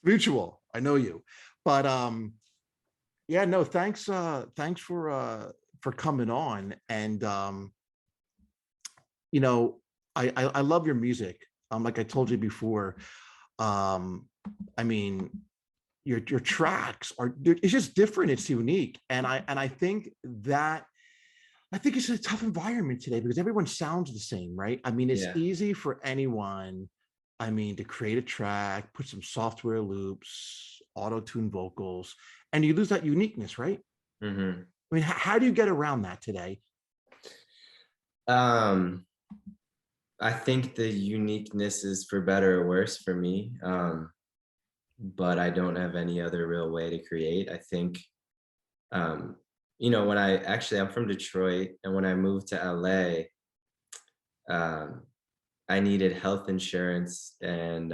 mutual. I know you, but yeah, no, thanks for coming on. And you know, I love your music. Like I told you before, um, I mean, your tracks are it's just different. It's unique, and I think that I think it's a tough environment today because everyone sounds the same, right? I mean, it's Yeah. easy for anyone, I mean, to create a track, put some software loops, auto-tune vocals, and you lose that uniqueness, right? Hmm. I mean, how do you get around that today? Um, I think the uniqueness is for better or worse for me. But I don't have any other real way to create. I think, um, when I'm from Detroit, and when I moved to LA, um, I needed health insurance and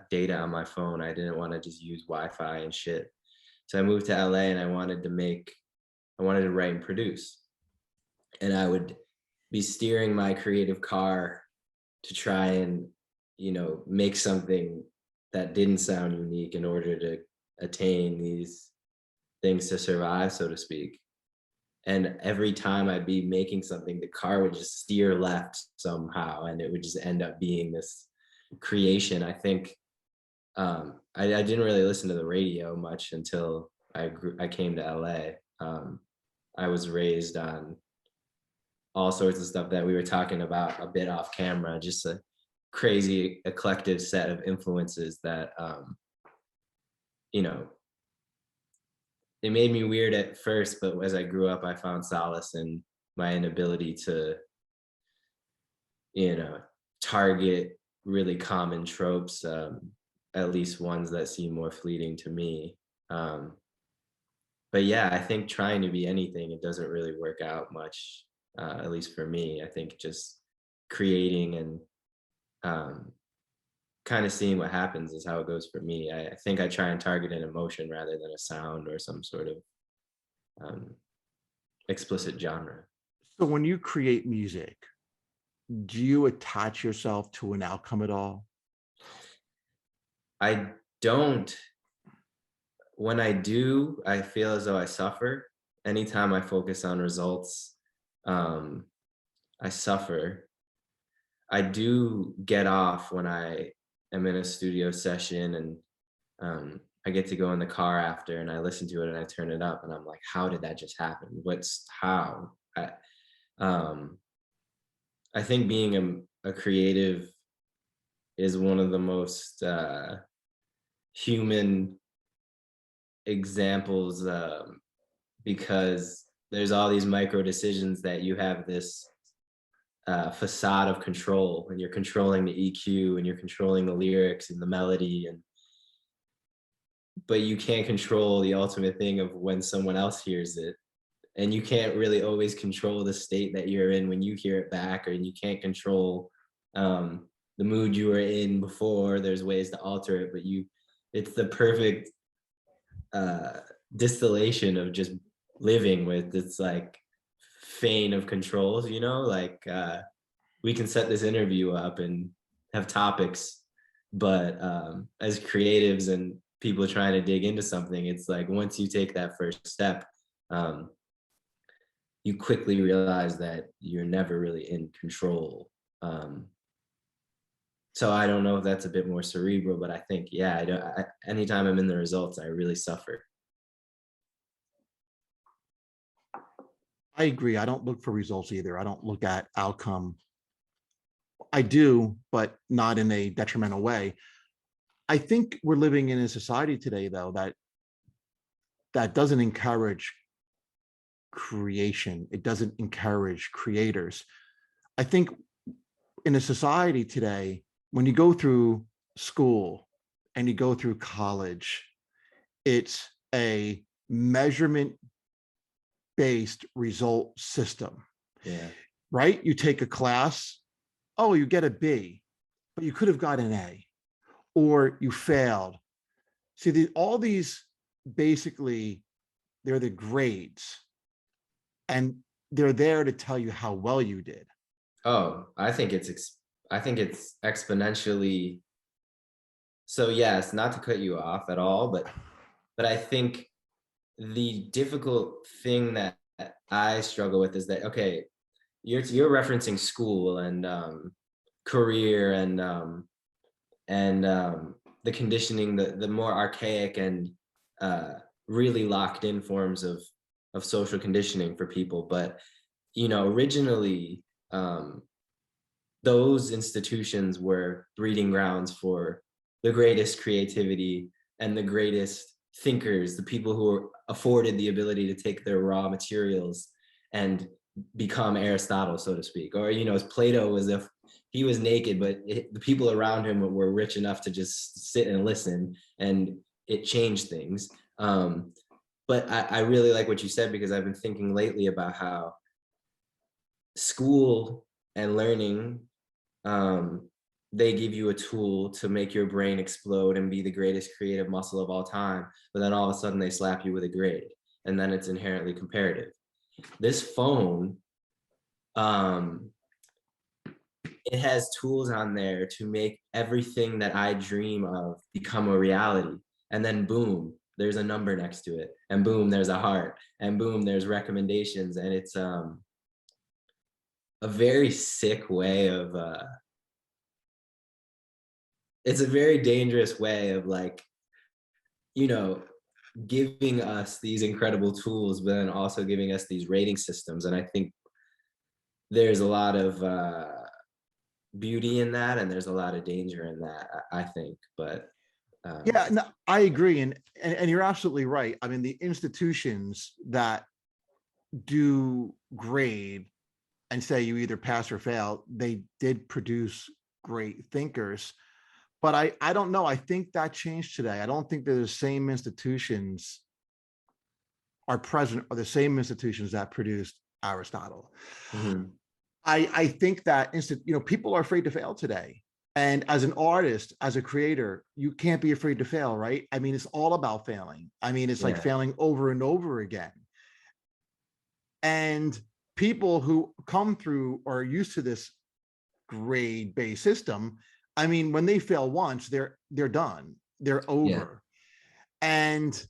data on my phone. I didn't want to just use Wi-Fi and shit. So I moved to LA and I wanted to write and produce. And I would be steering my creative car to try and, make something that didn't sound unique in order to attain these things to survive, so to speak. And every time I'd be making something, the car would just steer left somehow, and it would just end up being this creation. I think I didn't really listen to the radio much until I came to LA. I was raised on all sorts of stuff that we were talking about a bit off camera, just a crazy eclectic set of influences that you know it made me weird at first, but as I grew up, I found solace in my inability to, you know, target really common tropes, at least ones that seem more fleeting to me. Um, but yeah, I think trying to be anything, it doesn't really work out much, at least for me. I think just creating and um, kind of seeing what happens is how it goes for me. I think I try and target an emotion rather than a sound or some sort of um, explicit genre. So when you create music, do you attach yourself to an outcome at all? I don't. When I do, I feel as though I suffer. Anytime I focus on results, um, I suffer. I do get off when I am in a studio session and I get to go in the car after and I listen to it and I turn it up and I'm like, how did that just happen? What's how? Um, I think being a creative is one of the most human examples, because there's all these micro decisions that you have this facade of control, and you're controlling the EQ and you're controlling the lyrics and the melody, and but you can't control the ultimate thing of when someone else hears it, and you can't really always control the state that you're in when you hear it back, or you can't control the mood you were in before. There's ways to alter it, but it's the perfect uh, distillation of just living with its like feign of controls, like we can set this interview up and have topics, but as creatives and people trying to dig into something, it's like once you take that first step, um, you quickly realize that you're never really in control. Um, so I don't know if that's a bit more cerebral, but I think, yeah, anytime I'm in the results, I really suffer. I agree. I don't look for results either. I don't look at outcome. I do, but not in a detrimental way. I think we're living in a society today, though, that doesn't encourage creation. It doesn't encourage creators. I think in a society today, when you go through school and you go through college, it's a measurement based result system, Yeah. right? You take a class, oh, you get a B, but you could have got an A, or you failed. See, all these basically, they're the grades, and they're there to tell you how well you did. Oh, I think it's exponentially So yes, not to cut you off at all, but I think the difficult thing that I struggle with is that, okay, you're referencing school and career and the conditioning, the more archaic and uh, really locked in forms of social conditioning for people. But you know, originally those institutions were breeding grounds for the greatest creativity and the greatest thinkers, the people who were afforded the ability to take their raw materials and become Aristotle, so to speak. Or, you know, as Plato was, if he was naked, but the people around him were rich enough to just sit and listen, and it changed things. But I really like what you said, because I've been thinking lately about how school and learning, um, they give you a tool to make your brain explode and be the greatest creative muscle of all time, but then all of a sudden they slap you with a grade, and then it's inherently comparative. This phone, um, it has tools on there to make everything that I dream of become a reality, and then boom, there's a number next to it, and boom, there's a heart, and boom, there's recommendations, and it's a very sick way of it's a very dangerous way of, like, you know, giving us these incredible tools, but then also giving us these rating systems. And I think there's a lot of beauty in that, and there's a lot of danger in that, I think. But Yeah, no, I agree, and you're absolutely right. I mean, the institutions that do grade and say you either pass or fail, they did produce great thinkers. But I don't know. I think that changed today. I don't think that the same institutions are present, or the same institutions that produced Aristotle. mhm, I think that people are afraid to fail today. And as an artist, as a creator, you can't be afraid to fail, right? I mean, it's all about failing. I mean, it's like yeah, failing over and over again. And people who come through or are used to this grade-based system, I mean, when they fail once, they're done. They're yeah, over. And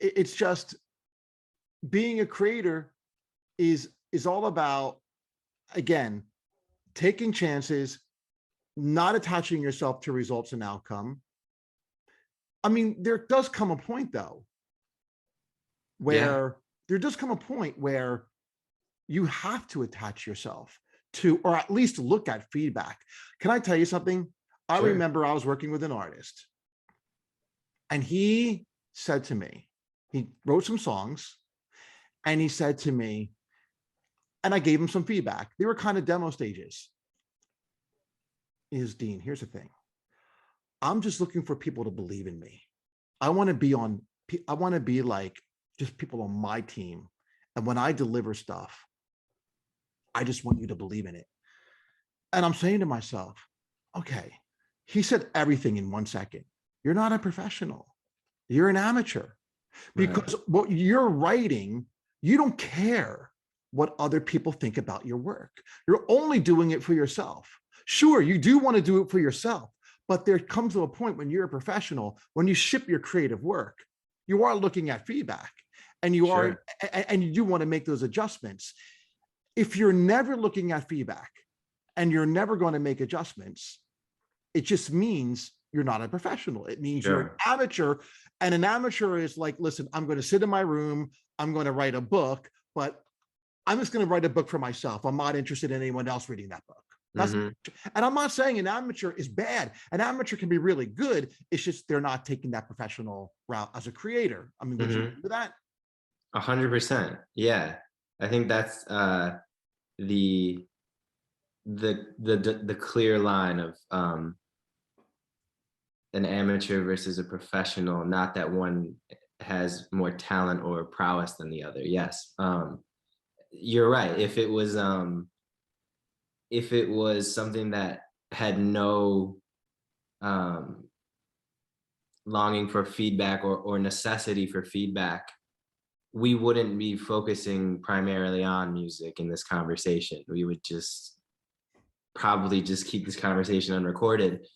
it's just, being a creator is all about, again, taking chances, not attaching yourself to results and outcome. I mean, there does come a point though yeah, where you have to attach yourself to, or at least look at feedback. Can I tell you something? I sure, remember I was working with an artist, and he said to me, he wrote some songs, and he said to me, and I gave him some feedback. They were kind of demo stages. Is Dean, here's the thing. I'm just looking for people to believe in me. I want to be on, I want to be like just people on my team. And when I deliver stuff, I just want you to believe in it. And I'm saying to myself, okay, he said everything in 1 second. You're not a professional. You're an amateur, right, because what you're writing, you don't care what other people think about your work. You're only doing it for yourself. Sure, you do want to do it for yourself, but there comes to a point when you're a professional, when you ship your creative work, you are looking at feedback, and sure, you do want to make those adjustments. If you're never looking at feedback and you're never going to make adjustments, it just means you're not a professional. It means you're an sure, amateur. And an amateur is like, listen, I'm going to sit in my room, I'm going to write a book, but I'm just going to write a book for myself. I'm not interested in anyone else reading that book. That's, hmm, and I'm not saying an amateur is bad. An amateur can be really good. It's just they're not taking that professional route as a creator. I mean, would you agree hmm, with that? 100%. Yeah, I think that's the the clear line of an amateur versus a professional, not that one has more talent or prowess than the other. Yes, you're right. If it was something that had no um longing for feedback, or necessity for feedback, we wouldn't be focusing primarily on music in this conversation. We would just probably just keep this conversation unrecorded.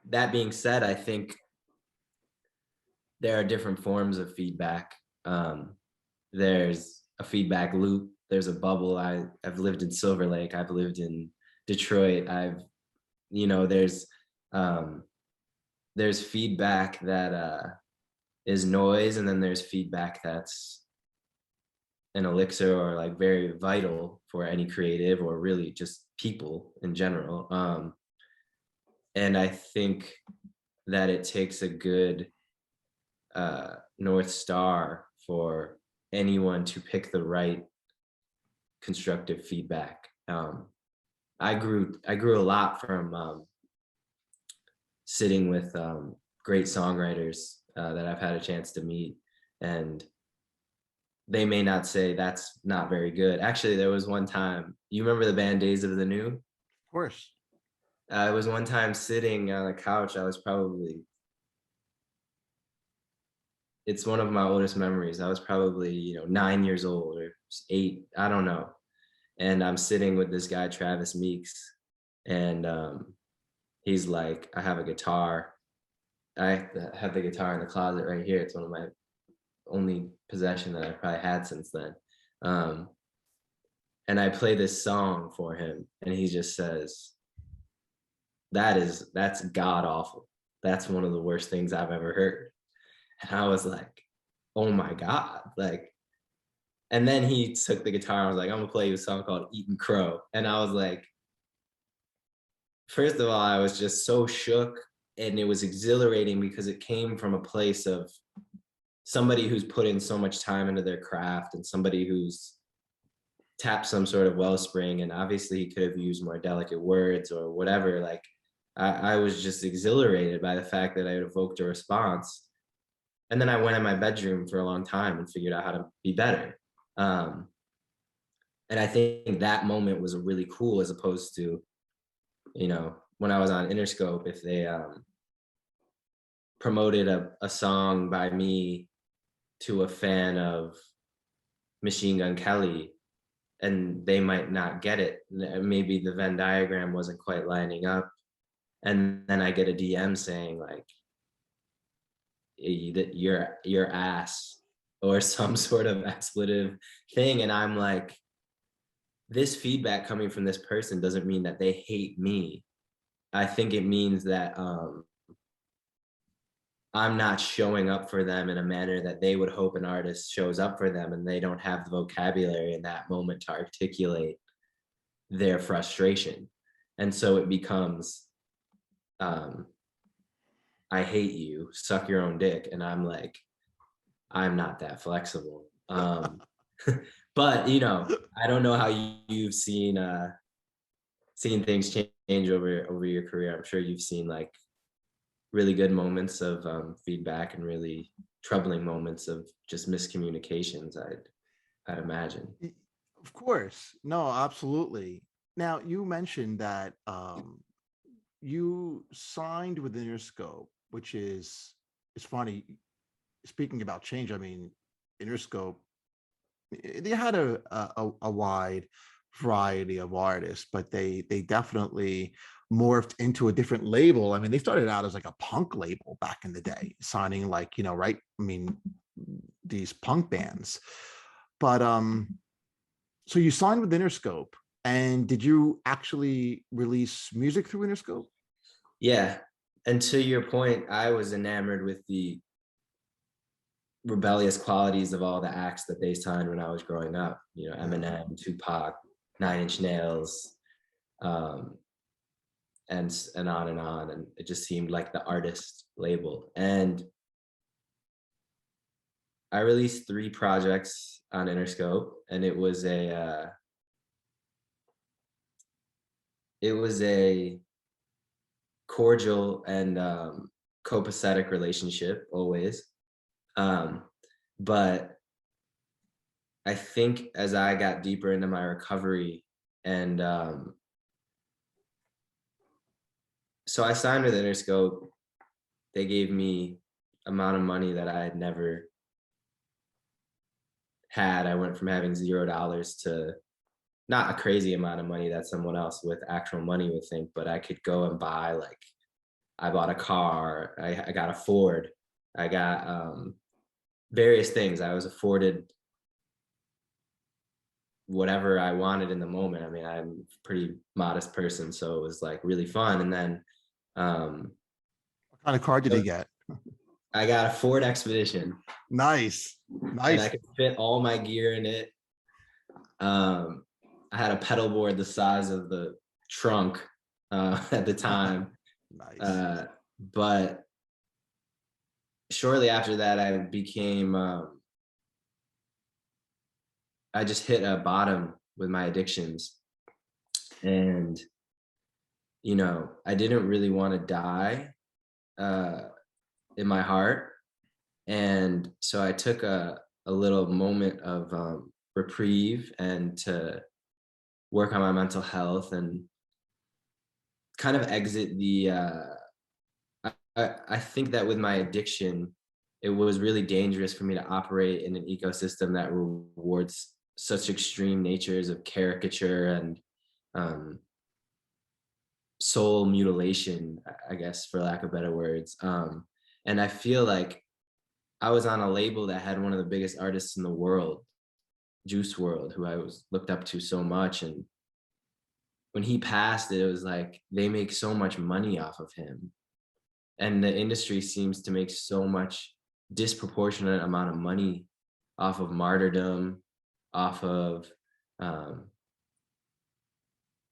that being said, I think there are different forms of feedback. There's a feedback loop. There's a bubble. I've lived in Silver Lake. I've lived in Detroit. You know, there's feedback that is noise, and then there's feedback that's an elixir or like very vital for any creative or really just people in general. And I think that it takes a good North Star for anyone to pick the right constructive feedback. I grew a lot from sitting with great songwriters that I've had a chance to meet, and they may not say that's not very good. Actually, there was one time, you remember the band Days of the New? Of course. I was one time sitting on a couch. I was probably, it's one of my oldest memories. I was probably, 9 years old or 8, I don't know. And I'm sitting with this guy, Travis Meeks, and he's like, I have a guitar. I have the guitar in the closet right here. It's one of my only possession that I probably had since then. And I play this song for him, and he just says, that's god awful. That's one of the worst things I've ever heard. And I was like, oh my God. Like, and then he took the guitar and was like, I'm gonna play you a song called Eatin' Crow. And I was like, first of all, I was just so shook, and it was exhilarating because it came from a place of somebody who's put in so much time into their craft, and somebody who's tapped some sort of wellspring. And obviously he could have used more delicate words or whatever. Like, I was just exhilarated by the fact that I had evoked a response. And then I went in my bedroom for a long time and figured out how to be better. And I think that moment was really cool, as opposed to, when I was on Interscope, if they promoted a song by me to a fan of Machine Gun Kelly, and they might not get it. Maybe the Venn diagram wasn't quite lining up. And then I get a DM saying like, your ass, or some sort of expletive thing. And I'm like, this feedback coming from this person doesn't mean that they hate me. I think it means that I'm not showing up for them in a manner that they would hope an artist shows up for them, and they don't have the vocabulary in that moment to articulate their frustration. And so it becomes, I hate you, suck your own dick. And I'm like, I'm not that flexible. But I don't know how you've seen things change over your career. I'm sure you've seen like really good moments of feedback and really troubling moments of just miscommunications, I'd imagine. Of course. No, absolutely. Now, you mentioned that you signed with Interscope, which is, it's funny. Speaking about change, I mean, Interscope, they had a wide variety of artists, but they definitely morphed into a different label. I mean, they started out as like a punk label back in the day, signing like, right? I mean, these punk bands. But so you signed with Interscope, and did you actually release music through Interscope? Yeah. And to your point, I was enamored with the rebellious qualities of all the acts that they signed when I was growing up. Eminem, Tupac, 9 Inch Nails, and on and on. And it just seemed like the artist label. And I released 3 projects on Interscope, and it was a cordial and copacetic relationship always. But I think as I got deeper into my recovery, and so I signed with Interscope. They gave me amount of money that I had never had. I went from having $0 to not a crazy amount of money that someone else with actual money would think, but I could go and buy like I bought a car. I got a Ford. I got various things. I was afforded whatever I wanted in the moment. I mean, I'm a pretty modest person, so it was like really fun. And then What kind of car did he get? I got a Ford Expedition, Nice, and I nice, could fit all my gear in it. I had a pedal board the size of the trunk at the time. nice. But shortly after that, I became, I just hit a bottom with my addictions. And, you know, I didn't really want to die in my heart. And so I took a little moment of reprieve and to work on my mental health and kind of exit the I think that with my addiction, it was really dangerous for me to operate in an ecosystem that rewards such extreme natures of caricature and um, soul mutilation, I guess, for lack of better words. And I feel like I was on a label that had one of the biggest artists in the world, Juice World, who I was looked up to so much. And when he passed, it was like they make so much money off of him. And the industry seems to make so much disproportionate amount of money off of martyrdom, off of um,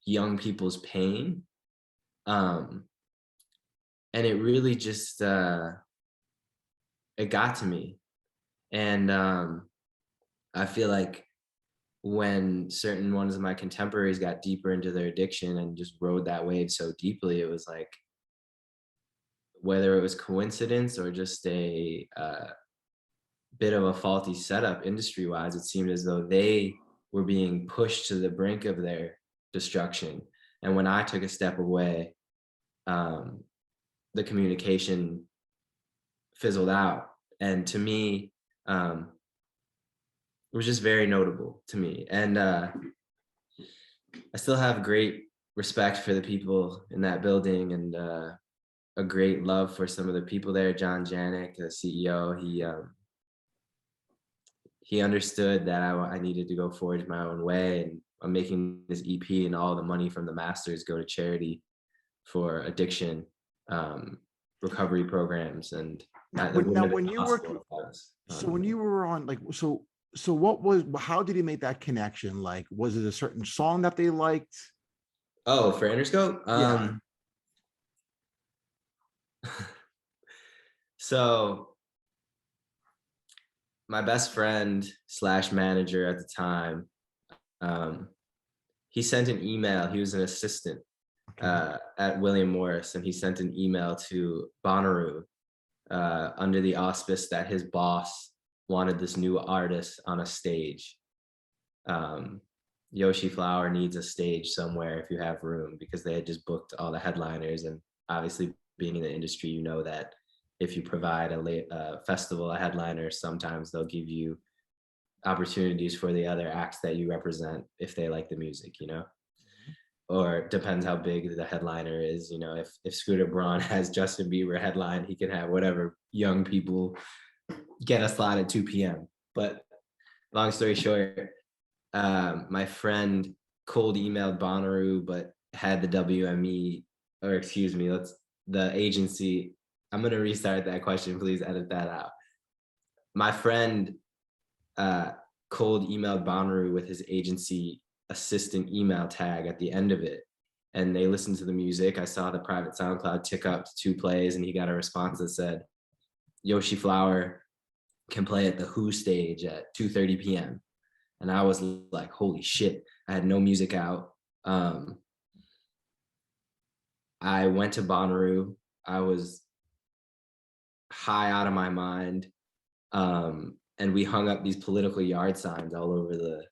young people's pain. And it really just, it got to me. And I feel like when certain ones of my contemporaries got deeper into their addiction and just rode that wave so deeply, it was like, whether it was coincidence or just a bit of a faulty setup industry wise, it seemed as though they were being pushed to the brink of their destruction. And when I took a step away, the communication fizzled out. And to me, it was just very notable to me. And I still have great respect for the people in that building and a great love for some of the people there. John Janik, the CEO, he understood that I needed to go forge my own way, and I'm making this EP, and all the money from the masters go to charity for addiction recovery programs, and that wouldn't Now, have when been you were, possible if I was so when you were on, like, so what was, how did he make that connection? Like, was it a certain song that they liked? Oh, for Interscope. Yeah. So my best friend slash manager at the time, um, he sent an email. He was an assistant Okay. at William Morris, and he sent an email to Bonnaroo under the auspice that his boss wanted this new artist on a stage. Yoshi Flower needs a stage somewhere if you have room, because they had just booked all the headliners. And obviously, being in the industry, you know that if you provide a festival, a headliner, sometimes they'll give you opportunities for the other acts that you represent if they like the music, you know? Or depends how big the headliner is. You know, if Scooter Braun has Justin Bieber headline, he can have whatever young people get a slot at 2 p.m. But long story short, my friend cold emailed Bonnaroo, but had the WME, or excuse me, the agency. I'm gonna restart that question. Please edit that out. My friend cold emailed Bonnaroo with his agency assistant email tag at the end of it, and they listened to the music. I saw the private SoundCloud tick up to 2 plays, and he got a response that said, Yoshi Flower can play at the Who stage at 2:30 p.m. And I was like, holy shit, I had no music out. I went to Bonnaroo. I was high out of my mind. And we hung up these political yard signs all over the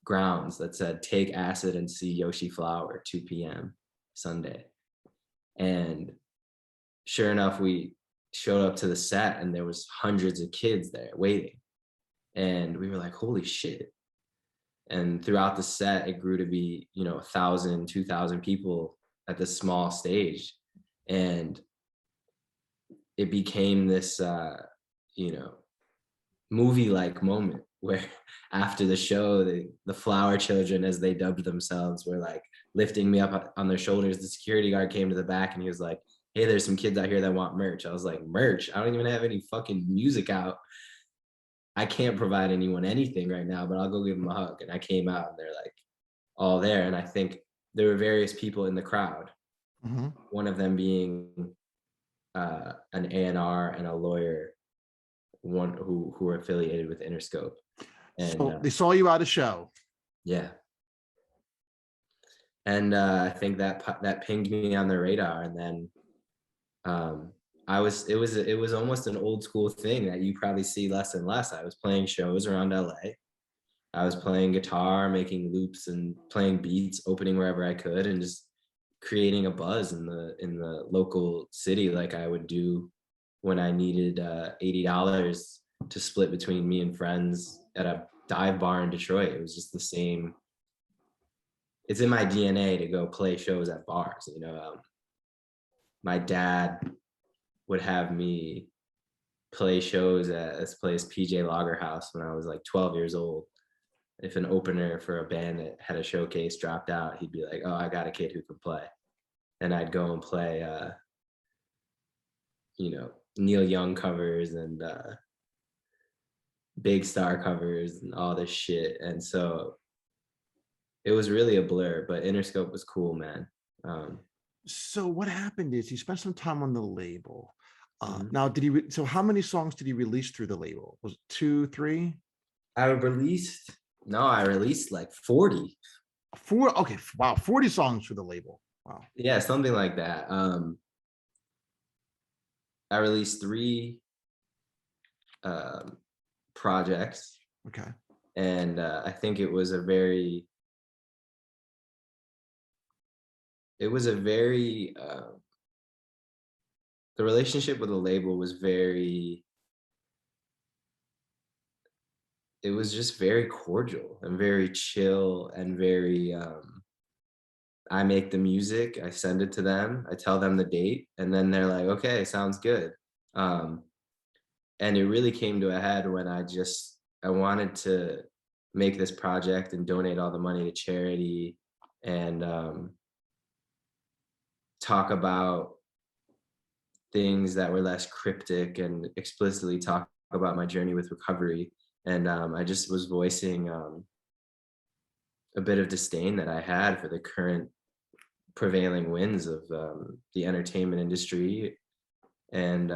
grounds that said, take acid and see Yoshi Flower, 2 p.m. Sunday. And sure enough, we showed up to the set and there was hundreds of kids there waiting. And we were like, holy shit. And throughout the set, it grew to be, 1,000, 2,000 people at this small stage. And it became this, you know, movie-like moment where after the show, the Flower Children, as they dubbed themselves, were like lifting me up on their shoulders. The security guard came to the back and he was like, "Hey, there's some kids out here that want merch." I was like, "Merch? I don't even have any fucking music out. I can't provide anyone anything right now, but I'll go give them a hug." And I came out and they're like all there. And I think there were various people in the crowd, Mhm. one of them being an A&R and a lawyer, one who were affiliated with Interscope. And So they saw you at a show. yeah, and I think that pinged me on the radar. And then it was almost an old school thing that you probably see less and less. I was playing shows around LA. I was playing guitar, making loops and playing beats, opening wherever I could, and just creating a buzz in the local city, like I would do when I needed $80 to split between me and friends at a dive bar in Detroit. It was just the same. It's in my DNA to go play shows at bars. You know, my dad would have me play shows at this place, PJ Lager House, when I was like 12 years old. If an opener for a band that had a showcase dropped out, he'd be like, "Oh, I got a kid who can play." And I'd go and play, you know, Neil Young covers and Big Star covers and all this shit. And so it was really a blur, but Interscope was cool, man. Um, So what happened is he spent some time on the label. mhm. Now, did he? So how many songs did he release through the label? Was it two, three, I released, no, I released like 40. four? Okay, wow, 40 songs through the label. Wow. Yeah, something like that. I released 3 um, projects, Okay. and I think it was a very the relationship with the label was very, it was just very cordial and very chill and very I make the music, I send it to them, I tell them the date, and then they're like, "Okay, sounds good." Um, and it really came to a head when I wanted to make this project and donate all the money to charity, and talk about things that were less cryptic and explicitly talk about my journey with recovery. And I just was voicing a bit of disdain that I had for the current prevailing winds of the entertainment industry. And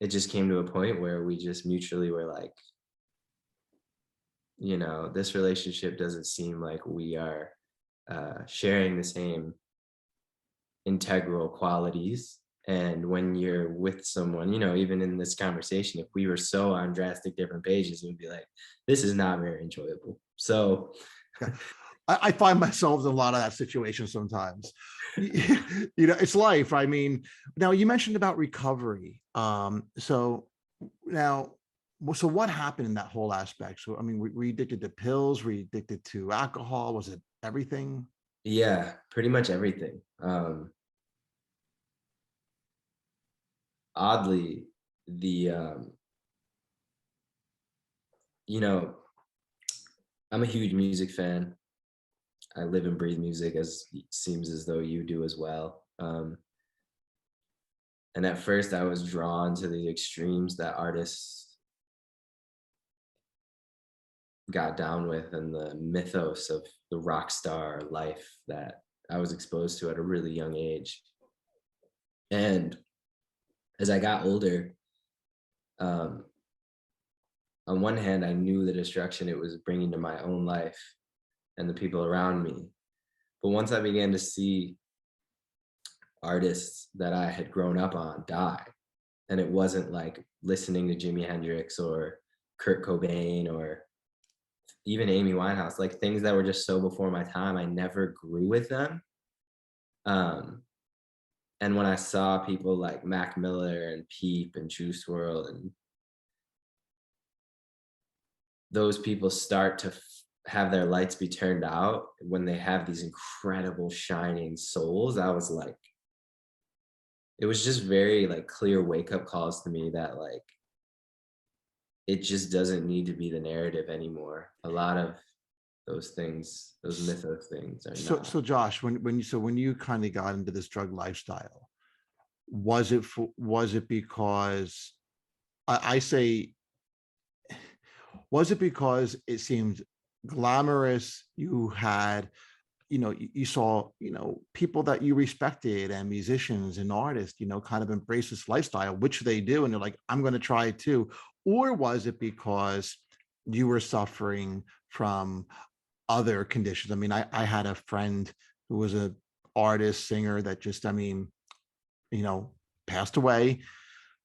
it just came to a point where we just mutually were like, you know, this relationship doesn't seem like we are sharing the same integral qualities. And when you're with someone, you know, even in this conversation, if we were so on drastic different pages, it would be like, this is not very enjoyable. So Yeah. I find myself in a lot of that situation sometimes. You know, it's life. I mean, now you mentioned about recovery. So now, so what happened in that whole aspect? So, I mean, were you addicted to pills? Were you addicted to alcohol? Was it everything? yeah, pretty much everything. Oddly, the you know, I'm a huge music fan. I live and breathe music, as it seems as though you do as well. And at first, I was drawn to the extremes that artists got down with, and the mythos of the rock star life that I was exposed to at a really young age. And as I got older, um, on one hand, I knew the destruction it was bringing to my own life and the people around me. But once I began to see artists that I had grown up on die, and it wasn't like listening to Jimi Hendrix or Kurt Cobain or even Amy Winehouse, like things that were just so before my time, I never grew with them. Um, and when I saw people like Mac Miller and Peep and Juice World, and those people start to have their lights be turned out when they have these incredible shining souls, I was like, it was just very like clear wake up calls to me that like it just doesn't need to be the narrative anymore. A lot of those things, those mythos things are So, not. so Josh, when you kind of got into this drug lifestyle, was it because I say, was it because it seemed glamorous? You had, you saw, people that you respected and musicians and artists, kind of embrace this lifestyle, which they do. And they're like, I'm going to try it too. Or was it because you were suffering from other conditions? I mean, I had a friend who was a artist, singer that just, I mean, you know, passed away.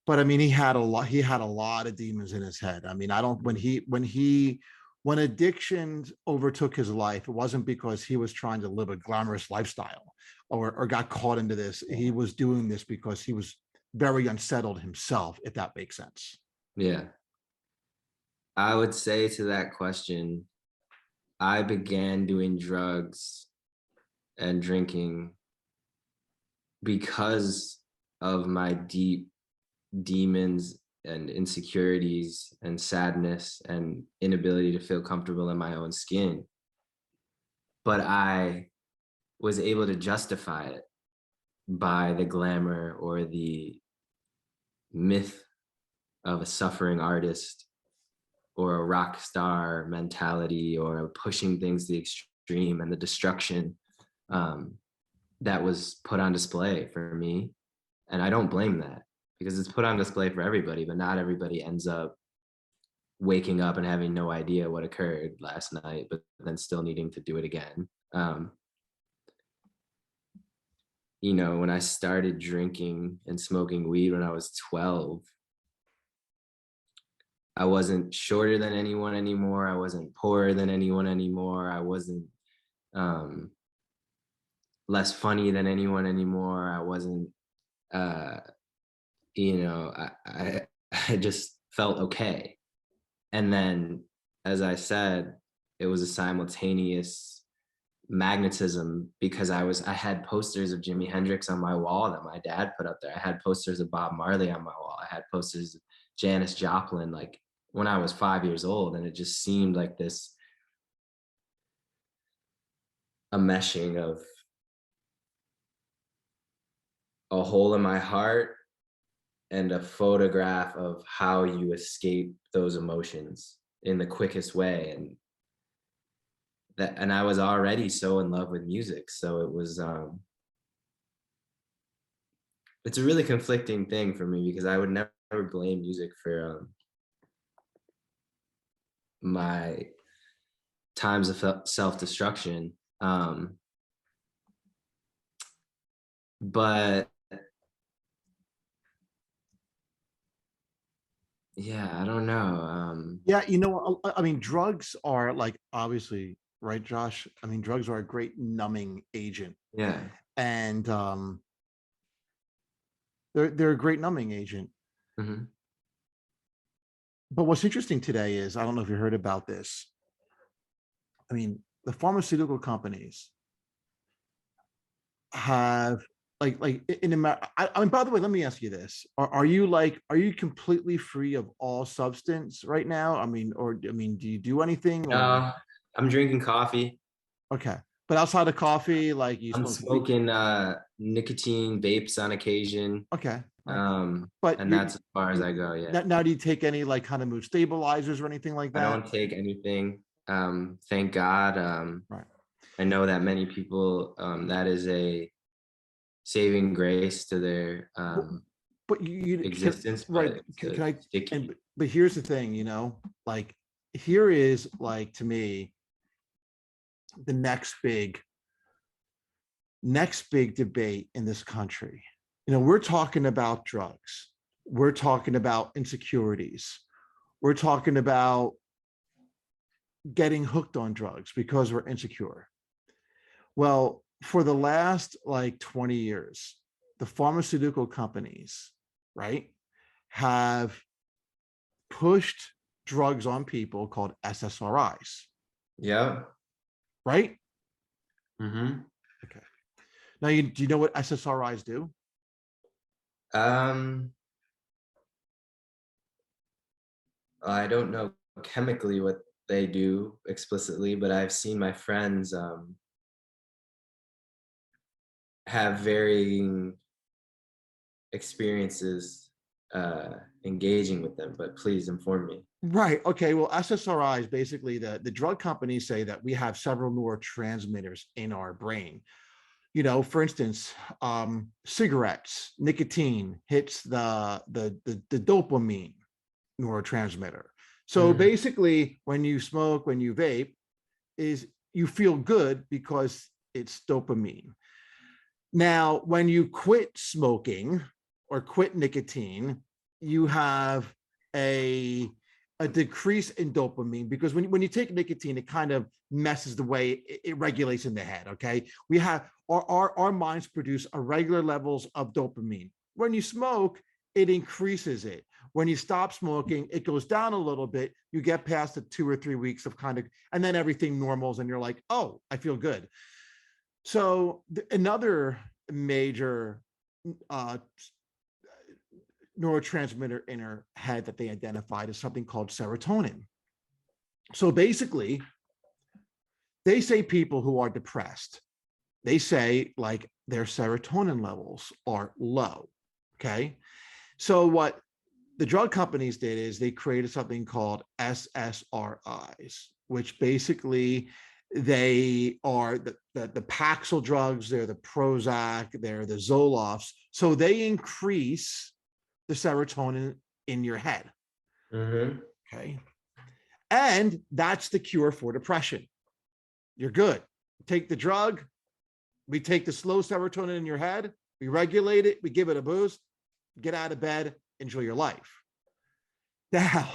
But I mean, he had a lot of demons in his head. I mean, I don't, when addictions overtook his life, it wasn't because he was trying to live a glamorous lifestyle or got caught into this. He was doing this because he was very unsettled himself, if that makes sense. Yeah. I would say to that question, I began doing drugs and drinking because of my deep demons and insecurities and sadness and inability to feel comfortable in my own skin. But I was able to justify it by the glamour or the myth of a suffering artist or a rock star mentality or pushing things to the extreme and the destruction that was put on display for me. And I don't blame that because it's put on display for everybody, but not everybody ends up waking up and having no idea what occurred last night, but then still needing to do it again. When I started drinking and smoking weed when I was 12, I wasn't shorter than anyone anymore. I wasn't poorer than anyone anymore. I wasn't less funny than anyone anymore. I wasn't, I I just felt okay. And then, as I said, it was a simultaneous magnetism because I had posters of Jimi Hendrix on my wall that my dad put up there. I had posters of Bob Marley on my wall. I had posters of Janis Joplin, like when I was 5 years old, and it just seemed like a meshing of a hole in my heart and a photograph of how you escape those emotions in the quickest way. And I was already so in love with music. So it was it's a really conflicting thing for me because I would never blame music for my times of self-destruction. But yeah, I don't know. Yeah, I mean, drugs are like, obviously, right, Josh? I mean, drugs are a great numbing agent, Yeah. and they're a great numbing agent. Hmm. But what's interesting today is, I don't know if you heard about this. I mean, the pharmaceutical companies have like in America. I mean, by the way, let me ask you this: are you completely free of all substance right now? I mean, do you do anything or I'm drinking coffee. okay? But outside of coffee, like you I'm smoke. smoking nicotine vapes on occasion. Okay, all right. But And that's as far as I go. Yeah. now, do you take any like kind of mood stabilizers or anything like I that? don't take anything. Thank God. Right. I know that many people, that is a saving grace to their But you can, existence, right? but it's a Can I? sticky. But here's the thing, like here is like, to me, the next big debate in this country. We're talking about drugs. We're talking about insecurities. We're talking about getting hooked on drugs because we're insecure. Well, for the last like 20 years, the pharmaceutical companies, right, have pushed drugs on people called SSRIs, Yeah. right? Mm-hmm. Okay. Now, do you know what SSRIs do? Um, I don't know chemically what they do explicitly, but I've seen my friends have varying experiences engaging with them. But please inform me. Right. Okay. Well, SSRIs, basically the drug companies say that we have several neurotransmitters in our brain. You know, for instance, cigarettes, nicotine hits the dopamine neurotransmitter. So Mhm. basically, when you smoke, when you vape, is you feel good because it's dopamine. Now, when you quit smoking or quit nicotine, you have a a decrease in dopamine because when you take nicotine, it kind of messes the way it regulates in the head. Okay. We have our minds produce irregular levels of dopamine. When you smoke, it increases it. When you stop smoking, it goes down a little bit. You get past the 2 or 3 weeks of kind of, and then everything normals, and you're like, oh, I feel good. So another major uh, neurotransmitter in our head that they identified is something called serotonin. So basically, they say people who are depressed, they say like their serotonin levels are low. Okay. So what the drug companies did is they created something called SSRIs, which basically they are the Paxil drugs, they're the Prozac, they're the Zolofts. So they increase the serotonin in your head. Mhm. Okay. And that's the cure for depression. You're good. Take the drug, we take the slow serotonin in your head, we regulate it, we give it a boost, get out of bed, enjoy your life. Now,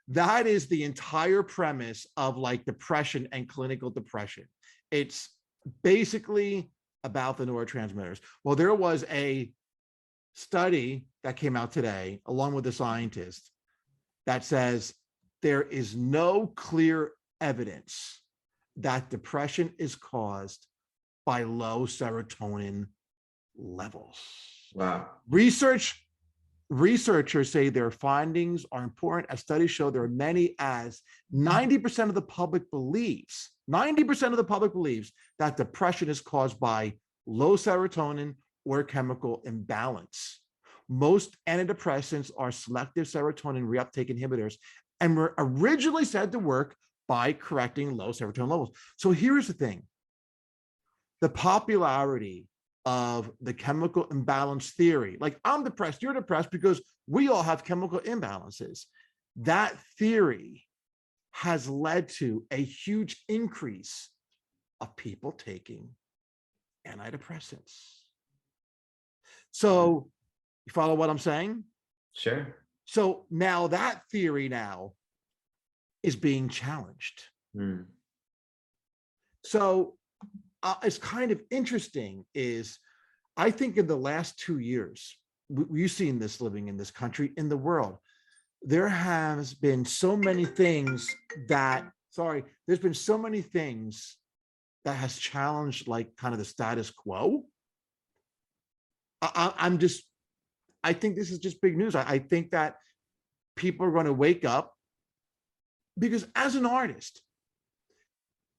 that is the entire premise of like depression and clinical depression. It's basically about the neurotransmitters. Well, there was a study that came out today, along with a scientist, that says there is no clear evidence that depression is caused by low serotonin levels. Wow. Research Researchers say their findings are important as studies show there are many as 90% of the public believes, 90% of the public believes that depression is caused by low serotonin or chemical imbalance. Most antidepressants are selective serotonin reuptake inhibitors and were originally said to work by correcting low serotonin levels. So here's the thing: the popularity of the chemical imbalance theory. Like, I'm depressed, you're depressed because we all have chemical imbalances. That theory has led to a huge increase of people taking antidepressants. Mm. So, you follow what I'm saying? Sure. So now that theory now is being challenged. Mm. So it's kind of interesting is I think in the last 2 years, we've seen this living in this country, in the world, there has been so many things that, sorry, there's been so many things that has challenged like kind of the status quo. I'm just, I think this is just big news. I think that people are going to wake up because as an artist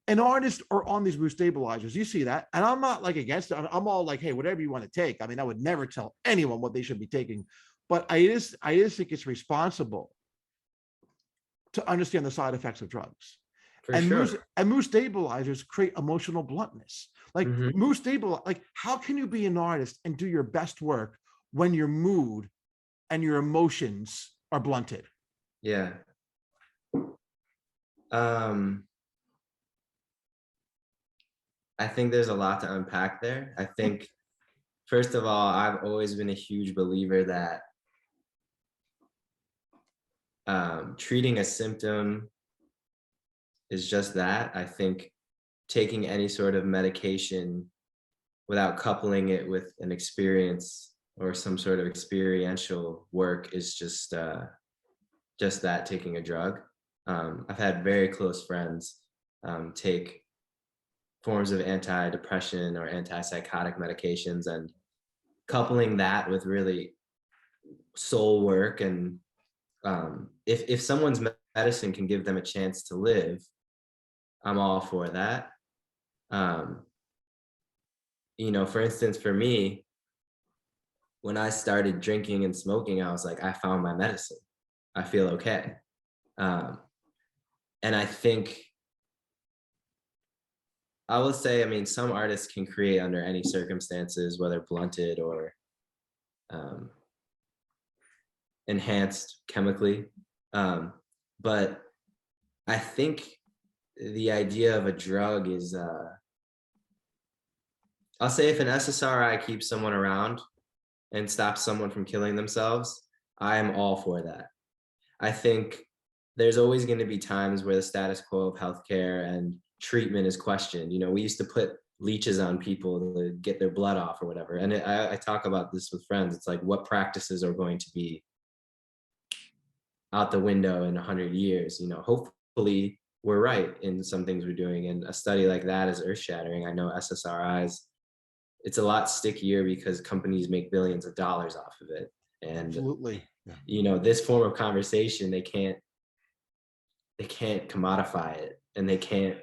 are on these mood stabilizers. You see that. And I'm not like against it. I'm all like, hey, whatever you want to take. I mean, I would never tell anyone what they should be taking. But I just think it's responsible to understand the side effects of drugs. For And sure. mood stabilizers create emotional bluntness. Like Mhm. mood stable, like how can you be an artist and do your best work when your mood and your emotions are blunted? Yeah. Um, I think there's a lot to unpack there. I think, first of all, I've always been a huge believer that treating a symptom is just that. I think taking any sort of medication without coupling it with an experience or some sort of experiential work is just that, taking a drug. I've had very close friends take forms of antidepressant or antipsychotic medications, and coupling that with really soul work. And if someone's medicine can give them a chance to live, I'm all for that. Um, you know, for instance, for me, when I started drinking and smoking, I was like, I found my medicine. I feel okay. Um, and I think I will say, I mean, some artists can create under any circumstances, whether blunted or um, enhanced chemically. Um, but I think the idea of a drug is, I'll say if an SSRI keeps someone around and stops someone from killing themselves, I am all for that. I think there's always going to be times where the status quo of healthcare and treatment is questioned. You know, we used to put leeches on people to get their blood off or whatever. And I talk about this with friends. It's like, what practices are going to be out the window in 100 years? You know, hopefully we're right in some things we're doing. And a study like that is earth shattering. I know SSRIs, it's a lot stickier because companies make billions of dollars off of it. And Absolutely. Yeah. you know, this form of conversation, they can't commodify it, and they can't,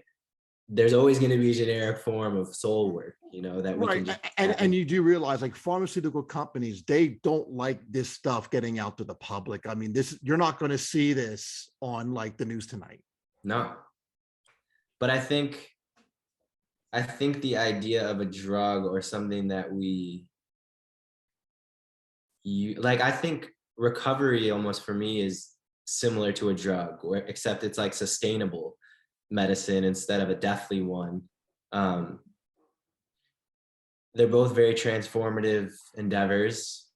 there's always going to be a generic form of soul work, you know, that we can Right. just And you do realize like pharmaceutical companies, they don't like this stuff getting out to the public. I mean, this, you're not going to see this on like the news tonight. no. But I think the idea of a drug or something that like, I think recovery almost for me is similar to a drug, where except it's like sustainable medicine instead of a deathly one. Um, they're both very transformative endeavors.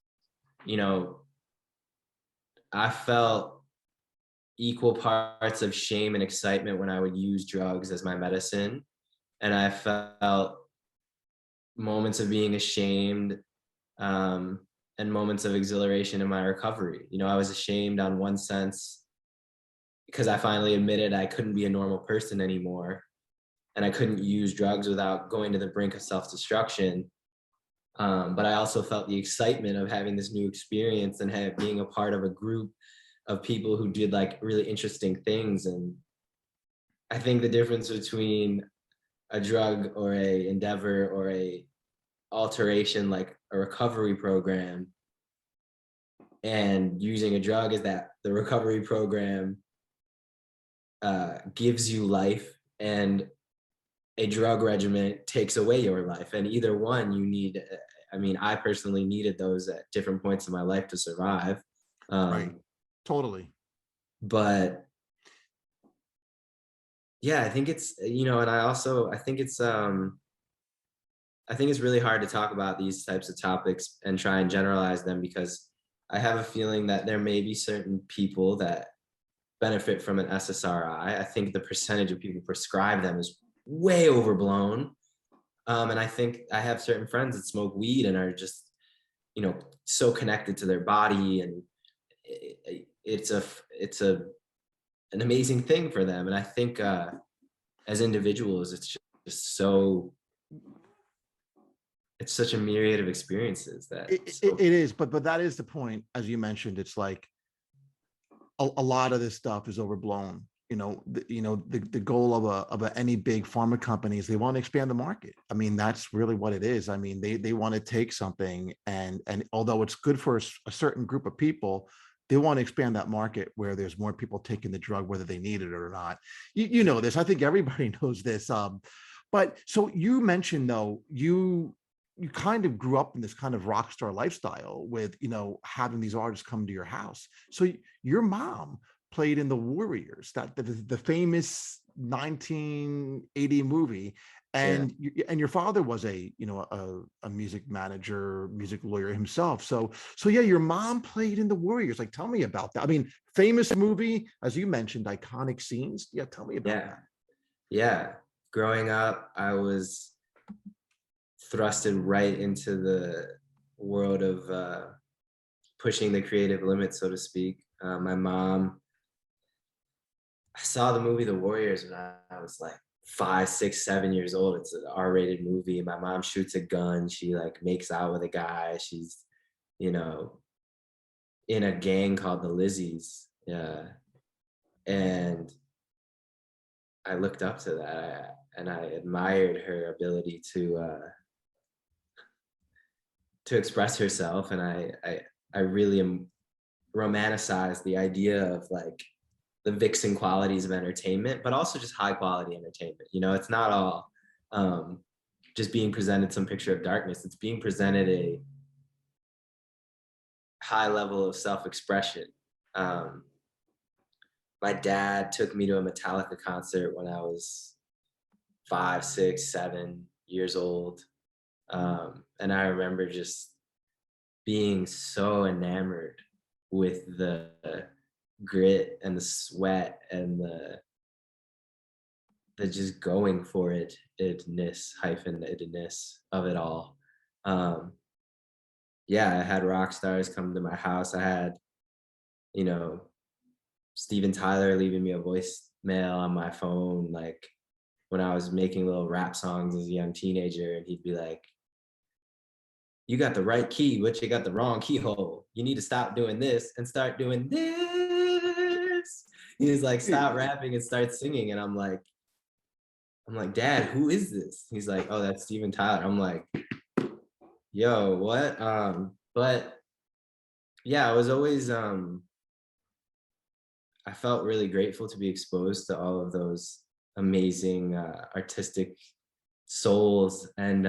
You know, I felt equal parts of shame and excitement when I would use drugs as my medicine. And I felt moments of being ashamed, um, and moments of exhilaration in my recovery. You know, I was ashamed on one sense because I finally admitted I couldn't be a normal person anymore and I couldn't use drugs without going to the brink of self-destruction. But I also felt the excitement of having this new experience and being a part of a group of people who did like really interesting things. And I think the difference between a drug or a endeavor or a alteration like a recovery program and using a drug is that the recovery program gives you life, and a drug regimen takes away your life. And either one you need. I mean, I personally needed those at different points in my life to survive. Right. Totally. But yeah, I think it's, you know, and I think it's really hard to talk about these types of topics and try and generalize them, because I have a feeling that there may be certain people that benefit from an SSRI. I think the percentage of people prescribe them is way overblown. And I think I have certain friends that smoke weed and are just, you know, so connected to their body, and it's an amazing thing for them. And I think as individuals, it's just so, it's such a myriad of experiences that It is, but that is the point, as you mentioned. It's like a lot of this stuff is overblown. You know, the goal of any big pharma companies, they want to expand the market. I mean, that's really what it is. I mean, they want to take something and although it's good for a certain group of people, they want to expand that market where there's more people taking the drug, whether they need it or not. You know this. I think everybody knows this. But so you mentioned though, you kind of grew up in this kind of rock star lifestyle with, you know, having these artists come to your house. So your mom played in the Warriors, that the famous 1980 movie, yeah. and and your father was a, you know, a music manager, music lawyer himself. So yeah, your mom played in the Warriors. Like, tell me about that. I mean, famous movie, as you mentioned, iconic scenes. Yeah, tell me about Yeah. that. Yeah. Growing up, I was thrusted right into the world of pushing the creative limits, so to speak. My mom, I saw the movie The Warriors when I was like 5, 6, 7 years old. It's an R-rated movie. My mom shoots a gun. She like makes out with a guy. She's, you know, in a gang called the Lizzies. Yeah. And I looked up to that, and I admired her ability to express herself. And I really romanticized the idea of like the vixen qualities of entertainment, but also just high quality entertainment. You know, it's not all just being presented some picture of darkness. It's being presented a high level of self-expression. My dad took me to a Metallica concert when I was 5, 6, 7 years old. And I remember just being so enamored with the grit and the sweat and the just going for itness of it all. Yeah, I had rock stars come to my house. I had, you know, Steven Tyler leaving me a voicemail on my phone, like when I was making little rap songs as a young teenager, and he'd be like, "You got the right key, but you got the wrong keyhole. You need to stop doing this and start doing this." He's like, "Stop rapping and start singing." And I'm like, "Dad, who is this?" He's like, "Oh, that's Steven Tyler." I'm like, "Yo, what?" But yeah, I was always I felt really grateful to be exposed to all of those amazing artistic souls. And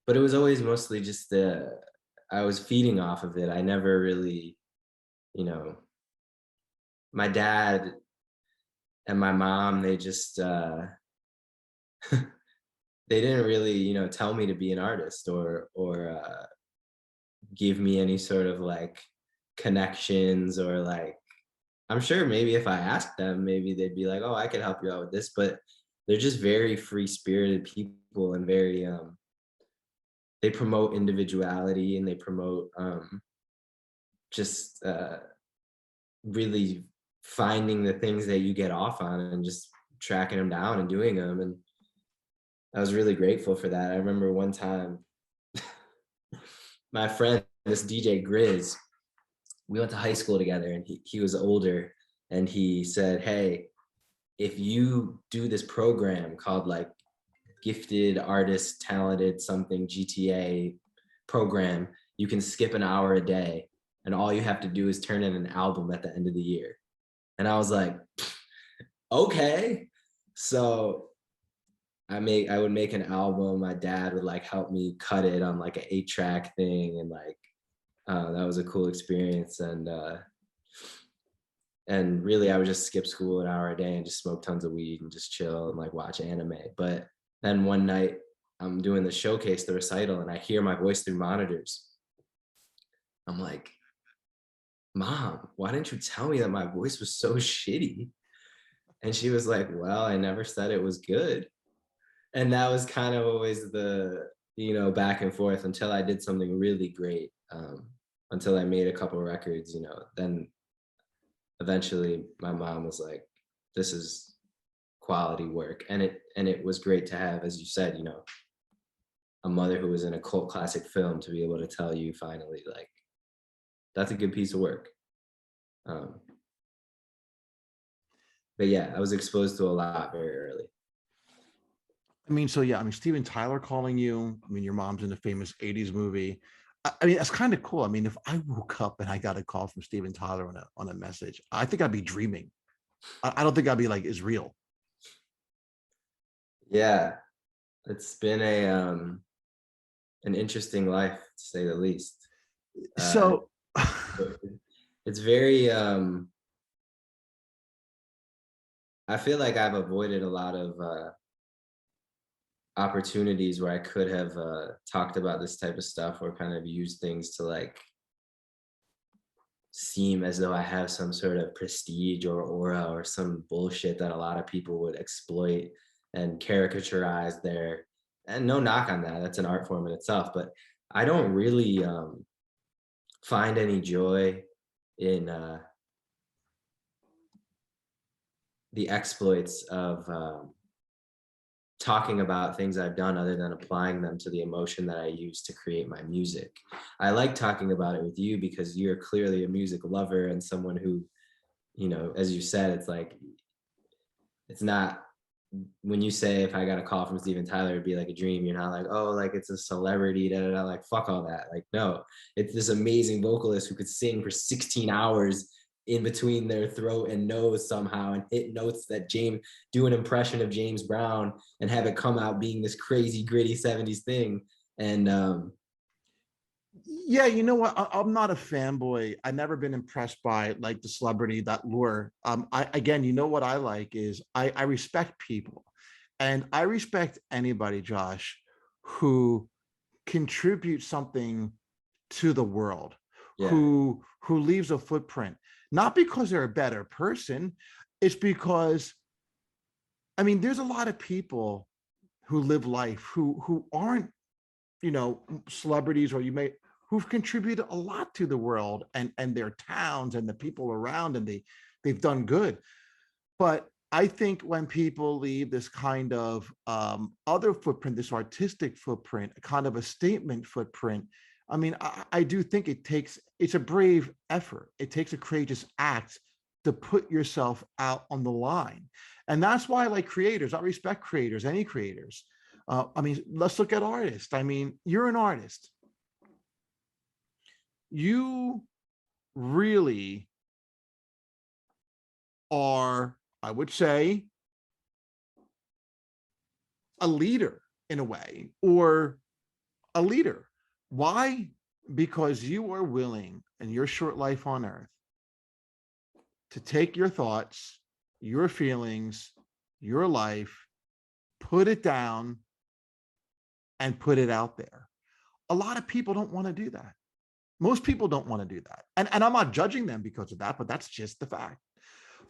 but it was always mostly just I was feeding off of it. I never really, you know, my dad and my mom, they just they didn't really, you know, tell me to be an artist or give me any sort of like connections, or like, I'm sure maybe if I asked them, maybe they'd be like, "Oh, I could help you out with this," but they're just very free spirited people, and very they promote individuality, and they promote just really finding the things that you get off on and just tracking them down and doing them. And I was really grateful for that. I remember one time my friend, this DJ Grizz, we went to high school together, and he was older, and he said, "Hey, if you do this program called like Gifted Artist Talented something GTA program, you can skip an hour a day, and all you have to do is turn in an album at the end of the year." And I was like, "Okay." So I would make an album. My dad would like help me cut it on like an 8-track thing, and like that was a cool experience. And really, I would just skip school an hour a day and just smoke tons of weed and just chill and like watch anime. But then one night I'm doing the showcase, the recital, and I hear my voice through monitors. I'm like, "Mom, why didn't you tell me that my voice was so shitty?" And she was like, "Well, I never said it was good." And that was kind of always the, you know, back and forth until I did something really great. Until I made a couple records, you know, then eventually my mom was like, "This is quality work." And it was great to have, as you said, you know, a mother who was in a cult classic film to be able to tell you finally, like, that's a good piece of work. Um, but yeah, I was exposed to a lot very early. I mean, so yeah, I mean, Steven Tyler calling you. I mean, your mom's in a famous 80s movie. I mean, that's kind of cool. I mean, if I woke up and I got a call from Steven Tyler on a message, I think I'd be dreaming. I don't think I'd be like, "Is real." Yeah, it's been a an interesting life, to say the least. Uh, So it's very I feel like I've avoided a lot of opportunities where I could have talked about this type of stuff, or kind of used things to like seem as though I have some sort of prestige or aura or some bullshit that a lot of people would exploit and caricaturize their, and no knock on that, that's an art form in itself, but I don't really find any joy in the exploits of talking about things I've done other than applying them to the emotion that I use to create my music. I like talking about it with you because you're clearly a music lover and someone who, you know, as you said, it's like, it's not, when you say if I got a call from Steven Tyler, it'd be like a dream. You're not like, oh, like it's a celebrity, da, da, da. Like fuck all that. Like, no, it's this amazing vocalist who could sing for 16 hours in between their throat and nose somehow and hit notes that do an impression of James Brown and have it come out being this crazy gritty 70s thing. And Yeah, you know what? I'm not a fanboy. I've never been impressed by like the celebrity, that lure. I again, you know what I like is I respect people, and I respect anybody, Josh, who contributes something to the world, yeah, who leaves a footprint, not because they're a better person. It's because, I mean, there's a lot of people who live life who aren't, you know, celebrities, or you may, who've contributed a lot to the world and their towns and the people around, and they've done good. But I think when people leave this kind of other footprint, this artistic footprint, kind of a statement footprint, I mean, I do think it's a brave effort. It takes a courageous act to put yourself out on the line. And that's why I like creators. I respect creators, any creators. I mean, let's look at artists. I mean, you're an artist. You really are, I would say, a leader in a way, or a leader. Why? Because you are willing in your short life on earth to take your thoughts, your feelings, your life, put it down, and put it out there. A lot of people don't want to do that. Most people don't want to do that. And I'm not judging them because of that, but that's just the fact.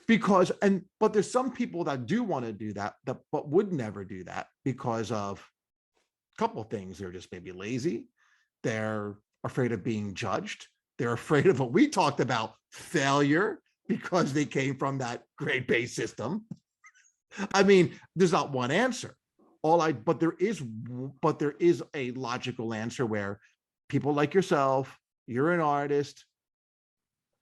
But there's some people that do want to do that, but would never do that because of a couple of things. They're just maybe lazy. They're afraid of being judged. They're afraid of what we talked about, failure, because they came from that grade-based system. I mean, there's not one answer. But there is a logical answer where people like yourself, you're an artist,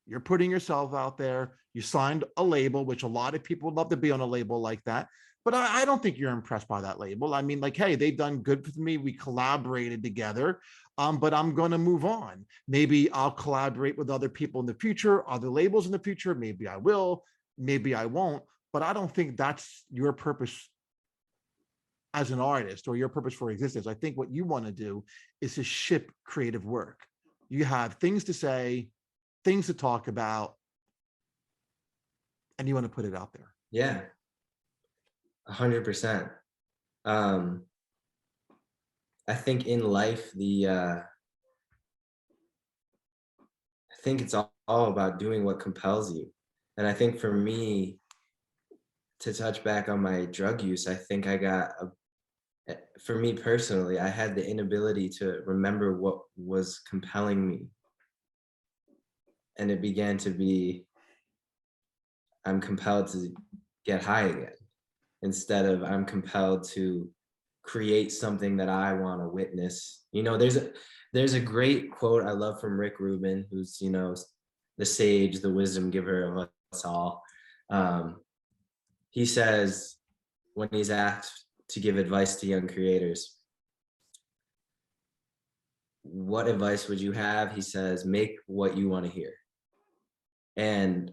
you're putting yourself out there, you signed a label, which a lot of people would love to be on a label like that. But I don't think you're impressed by that label. I mean, like, hey, they've done good for me. We collaborated together, but I'm going to move on. Maybe I'll collaborate with other people in the future, other labels in the future. Maybe I will, maybe I won't. But I don't think that's your purpose as an artist or your purpose for existence. I think what you want to do is to ship creative work. You have things to say, things to talk about, and you want to put it out there. yeah, 100%. I think in life, I think it's all about doing what compels you. And I think for me, to touch back on my drug use, I think for me personally, I had the inability to remember what was compelling me. And it began to be, I'm compelled to get high again, instead of I'm compelled to create something that I want to witness. You know, there's a great quote I love from Rick Rubin, who's, you know, the sage, the wisdom giver of us all. He says, when he's asked to give advice to young creators, what advice would you have? He says, make what you want to hear. And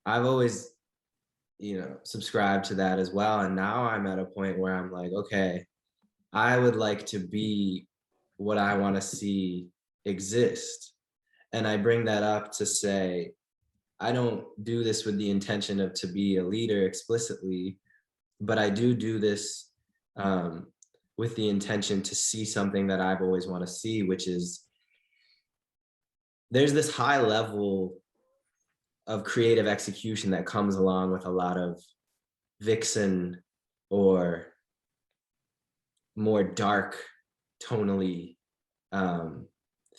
I've always, you know, subscribed to that as well. And now I'm at a point where I'm like, okay, I would like to be what I want to see exist. And I bring that up to say, I don't do this with the intention of to be a leader explicitly, but I do this with the intention to see something that I've always want to see, which is there's this high level of creative execution that comes along with a lot of vixen or more dark tonally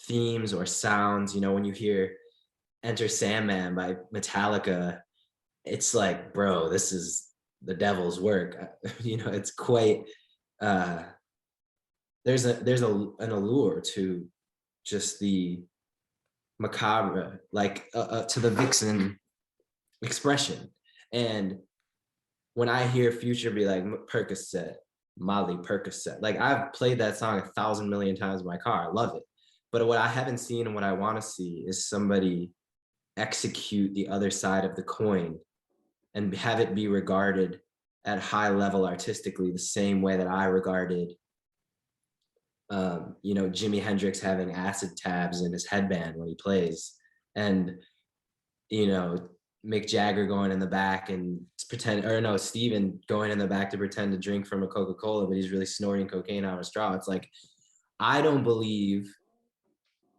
themes or sounds. You know, when you hear Enter Sandman by Metallica, it's like, bro, this is the devil's work. You know, it's quite uh, an allure to just the macabre, like to the vixen expression. And when I hear Future be like Percocet, Molly Percocet, like I've played that song 1,000,000,000 times in my car. I love it. But what I haven't seen and what I want to see is somebody execute the other side of the coin and have it be regarded at high level artistically the same way that I regarded Jimi Hendrix having acid tabs in his headband when he plays, and you know, Mick Jagger going in the back and pretend, or no, Steven going in the back to pretend to drink from a Coca-Cola, but he's really snorting cocaine out of a straw. It's like, I don't believe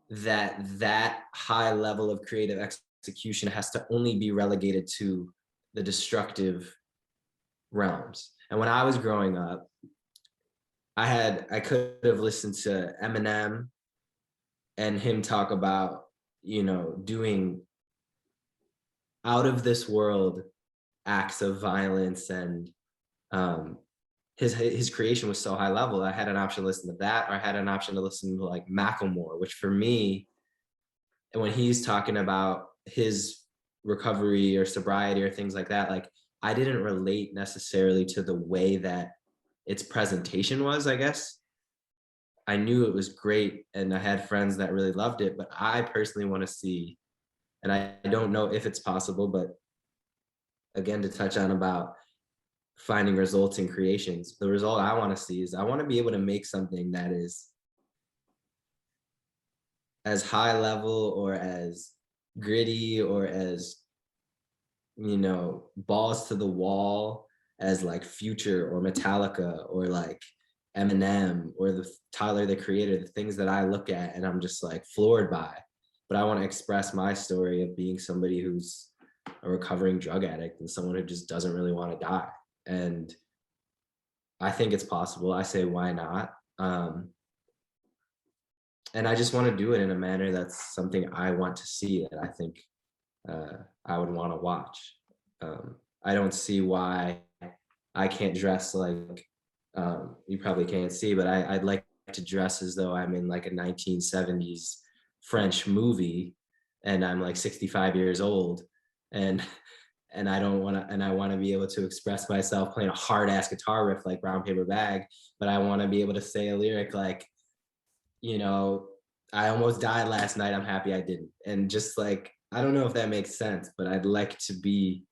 that high level of creative execution has to only be relegated to the destructive realms. And when I was growing up, I could have listened to Eminem and him talk about, doing out of this world acts of violence, and his creation was so high level. I had an option to listen to that, or I had an option to listen to like Macklemore, which for me, and when he's talking about his recovery or sobriety or things like that, like I didn't relate necessarily to the way that its presentation was, I guess. I knew it was great and I had friends that really loved it, but I personally want to see, and I don't know if it's possible, but again, to touch on about finding results in creations, the result I want to see is I want to be able to make something that is as high level or as gritty or as, balls to the wall as like Future or Metallica or like Eminem or the Tyler the Creator, the things that I look at and I'm just like floored by. But I want to express my story of being somebody who's a recovering drug addict and someone who just doesn't really want to die. And I think it's possible. I say, why not? And I just want to do it in a manner that's something I want to see, that I think I would want to watch. I don't see why I can't dress like, you probably can't see, but I'd like to dress as though I'm in like a 1970s French movie and I'm like 65 years old, and I don't want to, and I want to be able to express myself playing a hard ass guitar riff like Brown Paper Bag, but I want to be able to say a lyric like, I almost died last night, I'm happy I didn't. And just like, I don't know if that makes sense, but I'd like to be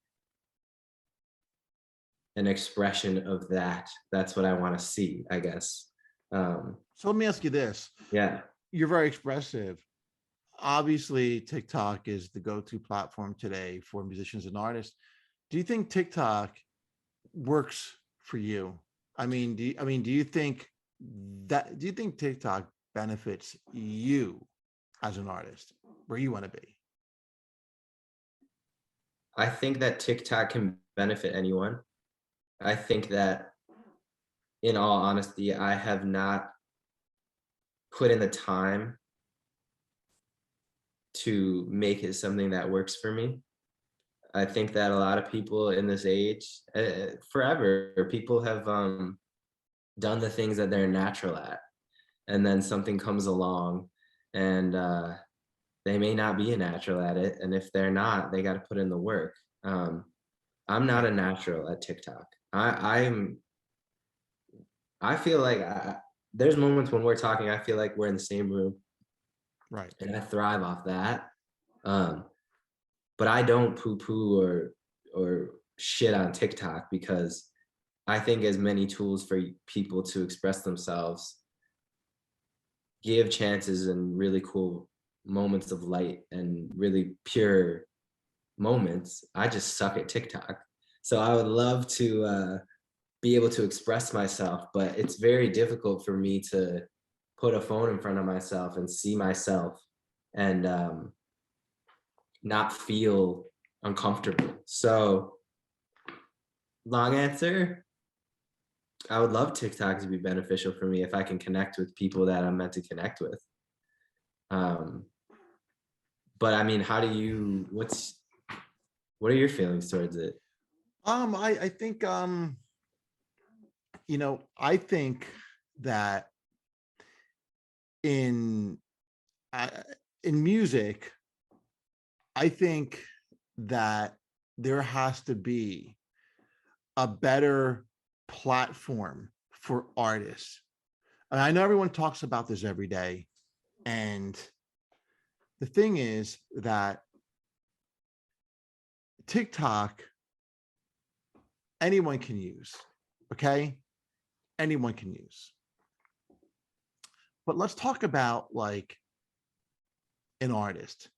an expression of that. That's what I want to see, I guess. So let me ask you this. Yeah. You're very expressive. Obviously, TikTok is the go-to platform today for musicians and artists. Do you think TikTok works for you? Do you think TikTok benefits you as an artist where you want to be? I think that TikTok can benefit anyone. I think that, in all honesty, I have not put in the time to make it something that works for me. I think that a lot of people in this age, forever, people have done the things that they're natural at, and then something comes along, and they may not be a natural at it, and if they're not, they got to put in the work. I'm not a natural at TikTok. I feel like there's moments when we're talking, I feel like we're in the same room, Right. and I thrive off that. But I don't poo-poo or shit on TikTok, because I think as many tools for people to express themselves, give chances and really cool moments of light and really pure moments. I just suck at TikTok. So I would love to be able to express myself, but it's very difficult for me to put a phone in front of myself and see myself and not feel uncomfortable. So, long answer, I would love TikTok to be beneficial for me if I can connect with people that I'm meant to connect with. But I mean, what are your feelings towards it? I think I think that in uh, in music, I think that there has to be a better platform for artists. And I know everyone talks about this every day. And the thing is that TikTok, anyone can use, okay? Anyone can use. But let's talk about like an artist.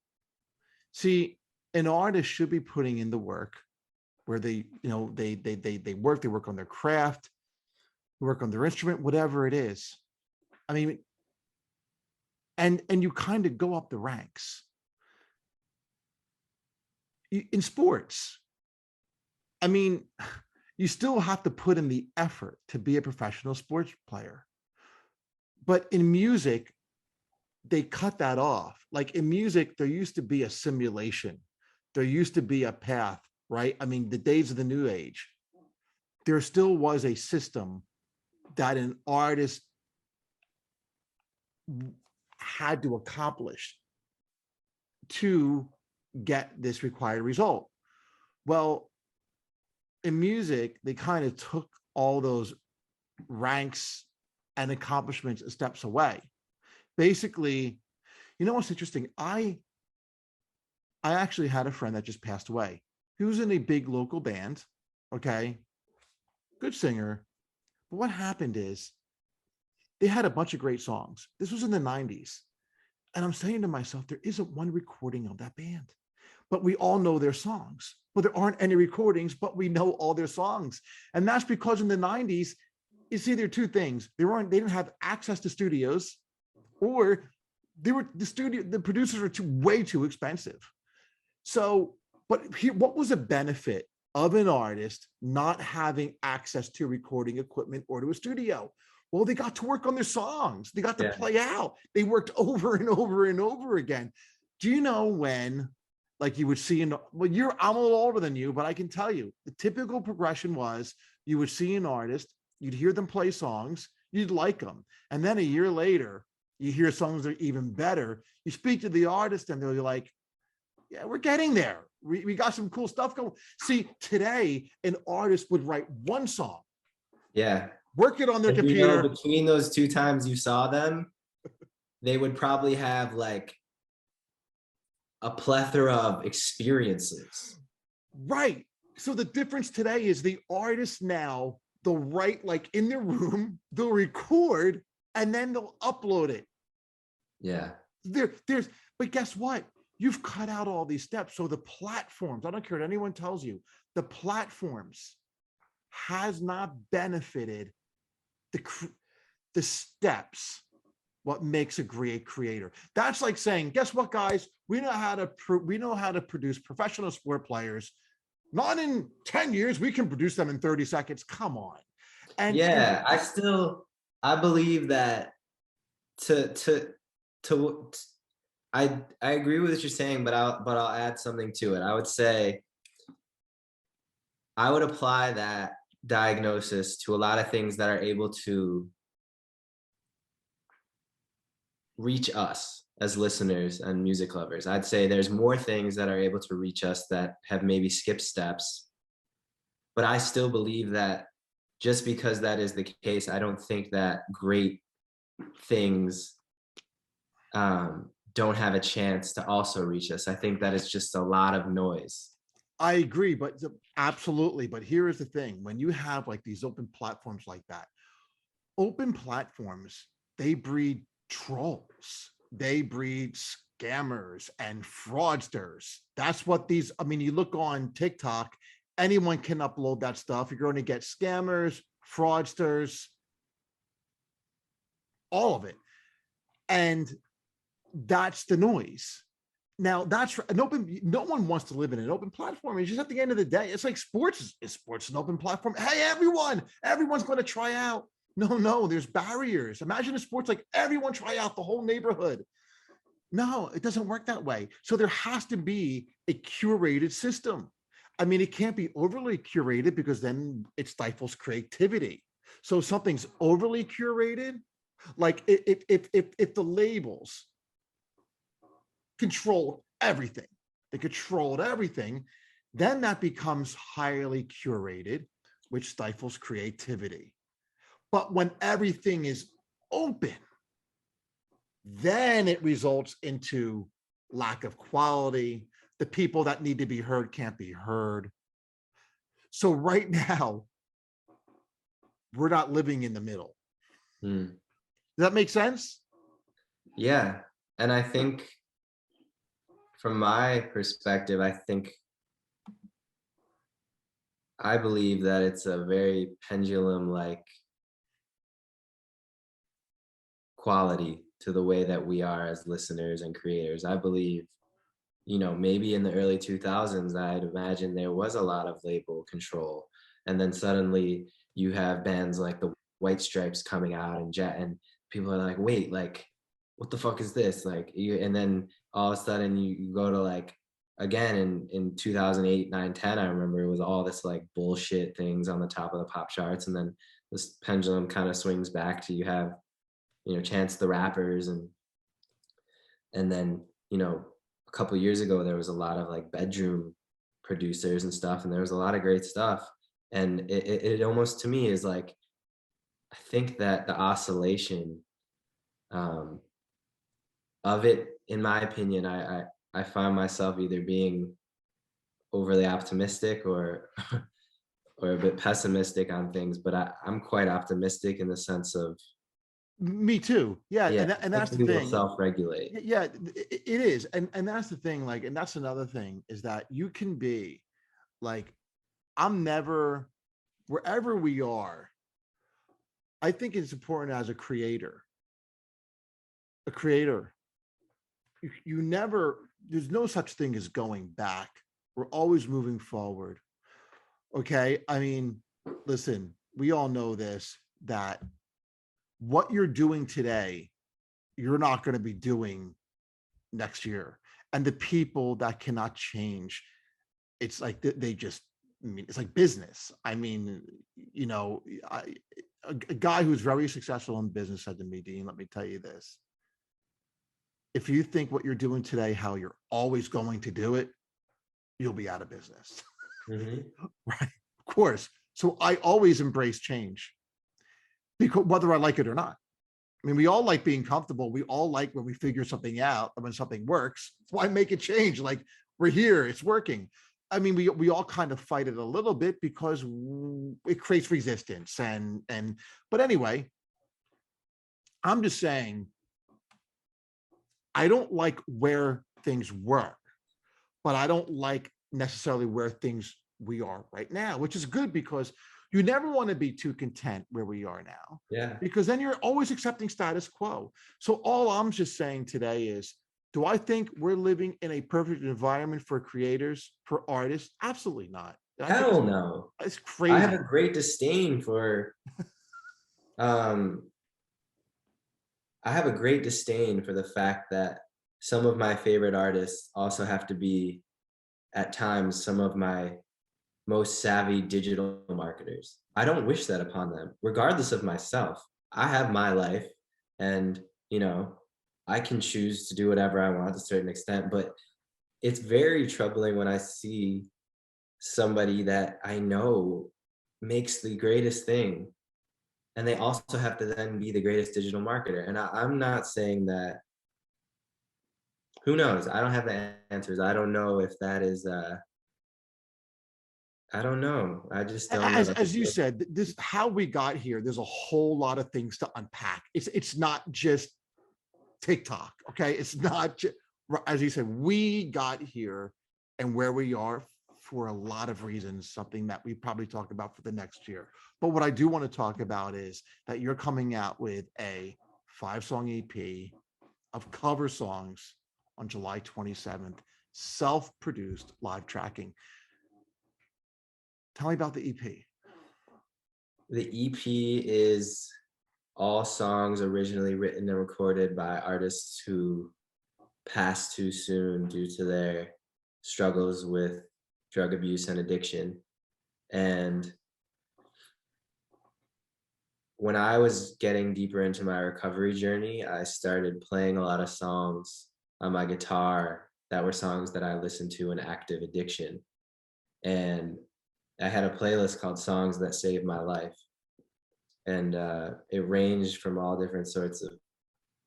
See, an artist should be putting in the work where they work on their craft, work on their instrument, whatever it is. I mean, and you kind of go up the ranks. In sports, I mean, you still have to put in the effort to be a professional sports player. But in music, they cut that off. Like in music, there used to be a simulation. There used to be a path, right? I mean, the days of the new age, there still was a system that an artist had to accomplish to get this required result. Well, in music, they kind of took all those ranks and accomplishments steps away. Basically, what's interesting? I actually had a friend that just passed away. He was in a big local band, okay, good singer. But what happened is they had a bunch of great songs. This was in the 90s. And I'm saying to myself, there isn't one recording of that band, but we all know their songs. But there aren't any recordings, but we know all their songs. And that's because in the 90s, it's either two things. They didn't have access to studios, or the producers were way too expensive. So, but here, what was the benefit of an artist not having access to recording equipment or to a studio? Well, they got to work on their songs. They got to play out. They worked over and over and over again. Do you know when, like you would see I'm a little older than you, but I can tell you the typical progression was you would see an artist, you'd hear them play songs, you'd like them. And then a year later, you hear songs that are even better. You speak to the artist and they're like, yeah, we're getting there. We got some cool stuff going. See, today, an artist would write one song. Yeah. Work it on their computer. Between those two times you saw them, they would probably have like a plethora of experiences. Right. So the difference today is the artists now, they'll write like in their room, they'll record, and then they'll upload it. Yeah. But guess what? You've cut out all these steps. So the platforms, I don't care what anyone tells you, the platforms has not benefited the steps, what makes a great creator. That's like saying, guess what, guys? We know how to produce professional sport players. Not in 10 years, we can produce them in 30 seconds. Come on. And yeah, I believe that I agree with what you're saying, but I'll add something to it. I would say I would apply that diagnosis to a lot of things that are able to reach us as listeners and music lovers. I'd say there's more things that are able to reach us that have maybe skipped steps, but I still believe that just because that is the case, I don't think that great things don't have a chance to also reach us. I think that it's just a lot of noise. I agree, but absolutely. But here is the thing. When you have like these open platforms like that, open platforms, they breed trolls. They breed scammers and fraudsters. That's what you look on TikTok, anyone can upload that stuff. You're going to get scammers, fraudsters, all of it. And that's the noise. Now that's an open, no one wants to live in an open platform. It's just at the end of the day, it's like sports. Is sports an open platform? Hey, everyone's going to try out. No, there's barriers. Imagine a sports like everyone try out the whole neighborhood. No, it doesn't work that way. So there has to be a curated system. I mean, it can't be overly curated because then it stifles creativity. So something's overly curated, like if the labels control everything, they controlled everything, then that becomes highly curated, which stifles creativity. But when everything is open, then it results into lack of quality. The people that need to be heard can't be heard. So right now, we're not living in the middle. Mm. Does that make sense? Yeah. And I think from my perspective, I believe that it's a very pendulum like quality to the way that we are as listeners and creators. I believe, maybe in the early 2000s, I'd imagine there was a lot of label control. And then suddenly you have bands like the White Stripes coming out and people are like, wait, like, what the fuck is this? Like, and then all of a sudden you go to like, again, in 2008, 9, 10, I remember it was all this like bullshit things on the top of the pop charts. And then this pendulum kind of swings back to you have, Chance the Rappers and then, a couple years ago there was a lot of like bedroom producers and stuff, and there was a lot of great stuff. And it almost to me is like, I think that the oscillation um, of it, in my opinion, I find myself either being overly optimistic or or a bit pessimistic on things, but I'm quite optimistic in the sense of, Me too. Yeah, yeah, and that's the hopefully we'll thing. self-regulate. Yeah, it is, and that's the thing. Like, and that's another thing is that you can be like, I'm never wherever we are. I think it's important as a creator. You never. There's no such thing as going back. We're always moving forward. Okay, I mean, listen, we all know this that what you're doing today, you're not going to be doing next year. And the people that cannot change, it's like they just, I mean, it's like business. I mean, you know, a guy who's very successful in business said to me, Dean, let me tell you this. If you think what you're doing today, how you're always going to do it, you'll be out of business. Mhm. Right. Of course. So I always embrace change because whether I like it or not. I mean, we all like being comfortable. We all like when we figure something out and when something works. Why make a change? Like we're here, it's working. I mean, we all kind of fight it a little bit because it creates resistance but anyway, I'm just saying I don't like where things were, but I don't like necessarily where things we are right now, which is good because you never want to be too content where we are now, Yeah. because then you're always accepting status quo. So all I'm just saying today is, do I think we're living in a perfect environment for creators, for artists? Absolutely not. I think Hell no. it's I have crazy. a great disdain for um I have a great disdain for the fact that some of my favorite artists also have to be at times some of my most savvy digital marketers. I don't wish that upon them, regardless of myself. I have my life and, you know, I can choose to do whatever I want to a certain extent, but it's very troubling when I see somebody that I know makes the greatest thing and they also have to then be the greatest digital marketer. And I'm not saying that, who knows? I don't have the answers. I don't know if that is, I don't know. I just don't know. As you said, this how we got here. There's a whole lot of things to unpack. It's not just TikTok. Okay, it's not just, as you said, we got here and where we are for a lot of reasons. Something that we probably talk about for the next year. But what I do want to talk about is that you're coming out with a 5-song EP of cover songs on July 27th, self-produced live tracking. Tell me about the EP. The EP is all songs originally written and recorded by artists who passed too soon due to their struggles with drug abuse and addiction. And when I was getting deeper into my recovery journey, I started playing a lot of songs on my guitar that were songs that I listened to in active addiction. And I had a playlist called Songs That Saved My Life. And it ranged from all different sorts of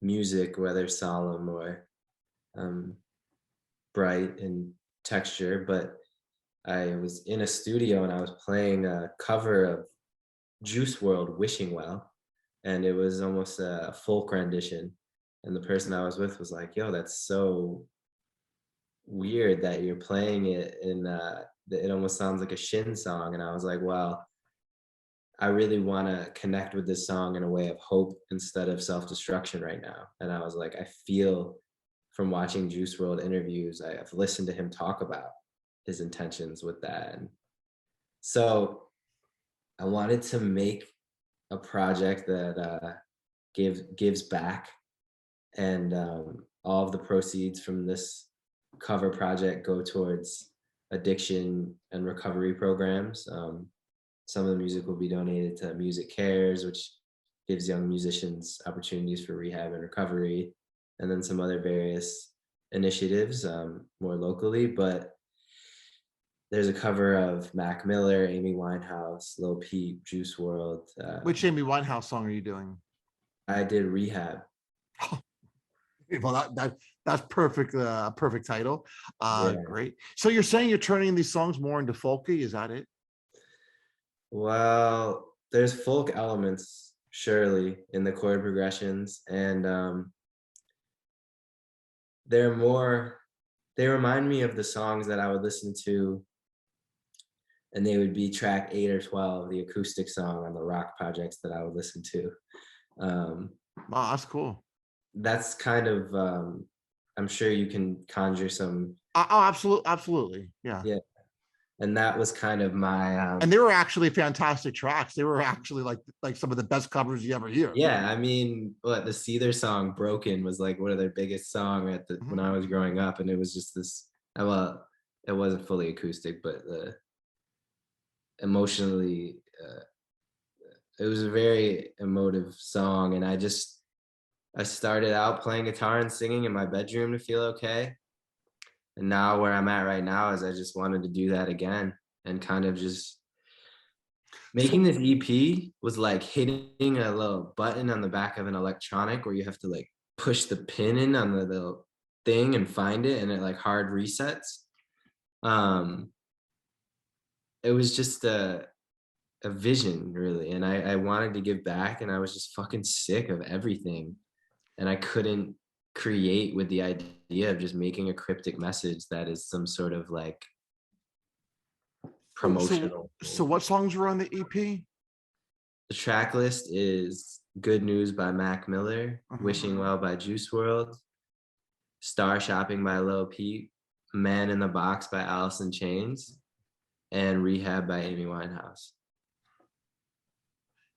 music, whether solemn or um, bright in texture. But I was in a studio and I was playing a cover of Juice World, Wishing Well, and it was almost a folk rendition. And the person I was with was like, "Yo, that's so weird that you're playing it in it almost sounds like a Shin song." And I was like, "Well, I really want to connect with this song in a way of hope instead of self-destruction right now." And I was like, I feel from watching Juice World interviews, I've listened to him talk about his intentions with that. And so I wanted to make a project that gives back, and all of the proceeds from this cover project go towards addiction and recovery programs. Some of the music will be donated to Music Cares, which gives young musicians opportunities for rehab and recovery, and then some other various initiatives more locally. But there's a cover of Mac Miller, Amy Winehouse, Lil Peep, Juice World. Which Amy Winehouse song are you doing? I did Rehab. Well, that's perfect. Perfect title. Yeah. Great. So you're saying you're turning these songs more into folky? Is that it? Well, there's folk elements surely in the chord progressions, and they're more. They remind me of the songs that I would listen to, and they would be track 8 or 12, the acoustic song on the rock projects that I would listen to. Wow, that's cool. That's kind of I'm sure you can conjure some. Oh, absolutely. Yeah. Yeah, and that was kind of my And they were actually fantastic tracks. They were actually like some of the best covers you ever hear. yeah, I mean, what the Seether song "Broken" was like one of their biggest song when I was growing up, and it was just this. Well, it wasn't fully acoustic, but emotionally, it was a very emotive song, and I started out playing guitar and singing in my bedroom to feel okay, and now where I'm at right now is I just wanted to do that again, and kind of just making this EP was like hitting a little button on the back of an electronic where you have to like push the pin in on the little thing and find it, and it like hard resets. It was just a vision really, and I wanted to give back, and I was just fucking sick of everything, and I couldn't create with the idea of just making a cryptic message that is some sort of like promotional. So what songs were on the EP? The track list is Good News by Mac Miller, Wishing Well by Juice World, Star Shopping by Lil Peep, Man in the Box by Alice in Chains, and Rehab by Amy Winehouse.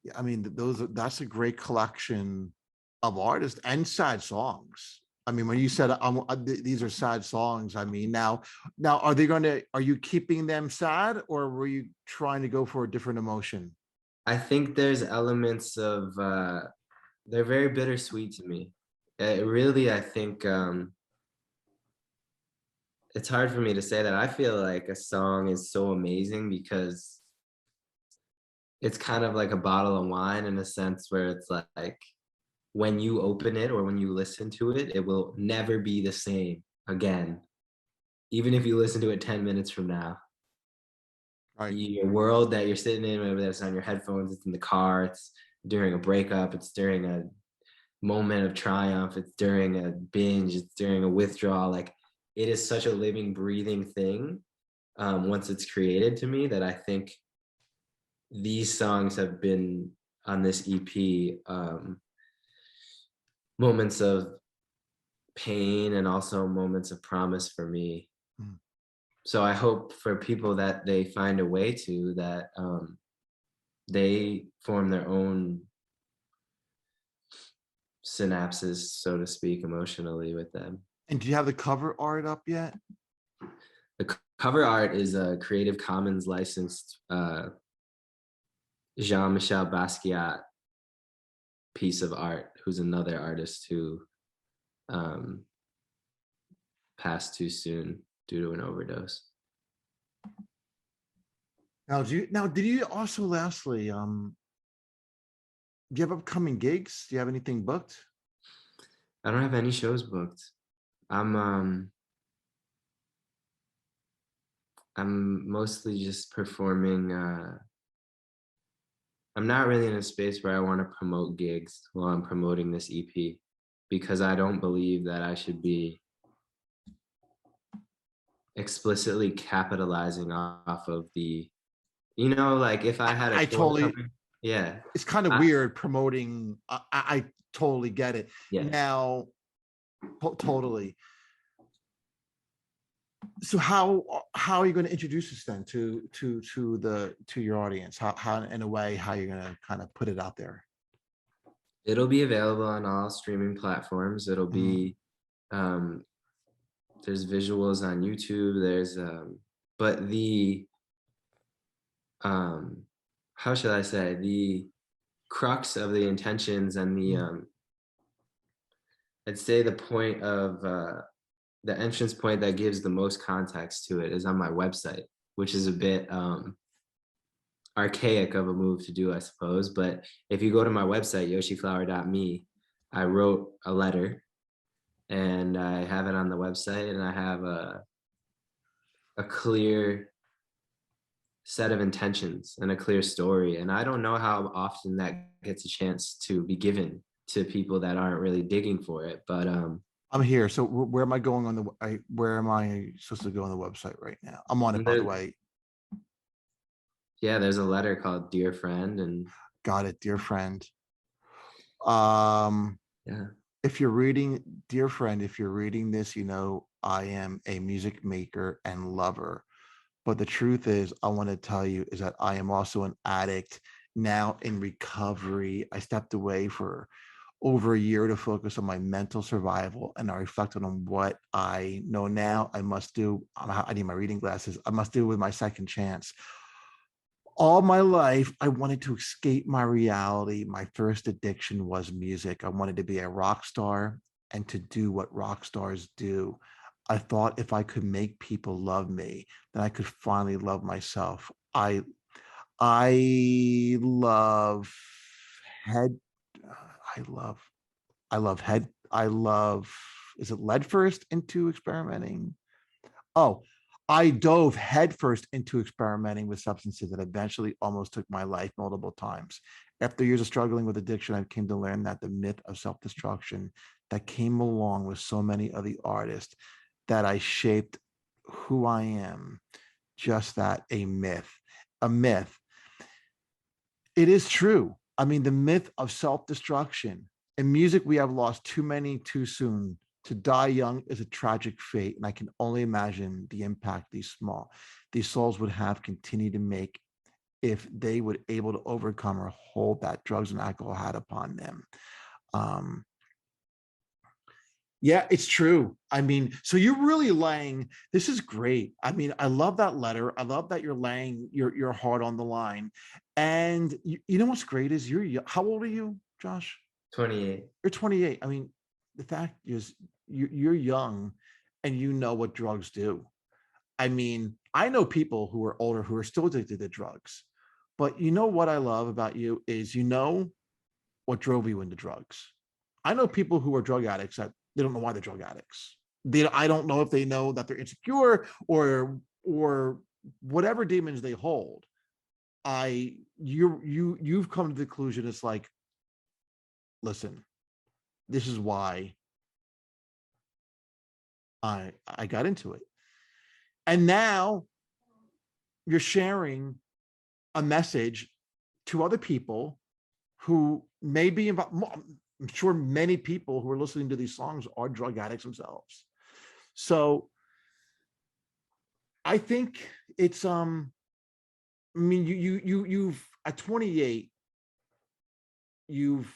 Yeah, I mean, that's a great collection of artists and sad songs. I mean, when you said these are sad songs, I mean, now are you keeping them sad, or were you trying to go for a different emotion? I think there's elements of they're very bittersweet to me. Really, I think it's hard for me to say that. I feel like a song is so amazing because it's kind of like a bottle of wine in a sense where it's like when you open it or when you listen to it, it will never be the same again. Even if you listen to it 10 minutes from now. Right. Your world that you're sitting in, whether that's on your headphones, it's in the car, it's during a breakup, it's during a moment of triumph, it's during a binge, it's during a withdrawal. Like it is such a living, breathing thing once it's created to me that I think these songs have been on this EP moments of pain and also moments of promise for me. So I hope for people that they find a way to that they form their own synapses, so to speak, emotionally with them. And do you have the cover art up yet? The cover art is a Creative Commons licensed Jean-Michel Basquiat piece of art, who's another artist who um, passed too soon due to an overdose. Now did you also lastly do you have upcoming gigs? Do you have anything booked? I don't have any shows booked. I'm I'm mostly just performing. I'm not really in a space where I want to promote gigs while I'm promoting this EP, because I don't believe that I should be explicitly capitalizing off of the, like if I had a I totally, forthcoming, yeah, it's kind of I, weird promoting. I totally get it. yeah, Now, totally. So how are you going to introduce this then to your audience? How in a way how you're going to kind of put it out there? it'll be available on all streaming platforms. It'll Mhm. be, um, there's visuals on YouTube. But um, how should I say, the crux of the intentions and Mhm. I'd say the entrance point that gives the most context to it is on my website, which is a bit archaic of a move to do, I suppose. But if you go to my website, yoshiflower.me, I wrote a letter and I have it on the website, and I have a clear set of intentions and a clear story. And I don't know how often that gets a chance to be given to people that aren't really digging for it. But I'm here. So where am I going on where am I supposed to go on the website right now? I'm on it, by the there, way. yeah, there's a letter called Dear Friend, and Got it, dear friend. Um, yeah, if you're reading, dear friend, if you're reading this, you know I am a music maker and lover. But the truth is, I want to tell you is that I am also an addict now in recovery. I stepped away for over a year to focus on my mental survival, and I reflected on what I know now I must do. I need my reading glasses. I must do with my second chance. All my life, I wanted to escape my reality. My first addiction was music. I wanted to be a rock star and to do what rock stars do. I thought if I could make people love me, then I could finally love myself. I love head. I love I love. Is it lead first into experimenting? Oh, I dove headfirst into experimenting with substances that eventually almost took my life multiple times. After years of struggling with addiction, I came to learn that the myth of self destruction that came along with so many of the artists that I shaped who I am, just that a myth. A myth. It is true. I mean, the myth of self destruction. In music, we have lost too many too soon. To die young is a tragic fate, and I can only imagine the impact these souls would have continued to make if they would able to overcome or hold that drugs and alcohol had upon them. Um, yeah, it's true. I mean, so you're really laying, this is great. I mean, I love that letter. I love that you're laying your heart on the line. And you know what's great is how old are you, Josh? 28. You're 28. I mean, the fact is you're young and you know what drugs do. I mean, I know people who are older who are still addicted to drugs. But you know what I love about you is you know what drove you into drugs. I know people who are drug addicts that they don't know why they're drug addicts. I don't know if they know that they're insecure or whatever demons they hold. You've come to the conclusion. It's like, listen, this is why I got into it, and now you're sharing a message to other people who may be involved. I'm sure many people who are listening to these songs are drug addicts themselves. So I think it's I mean you've at 28 you've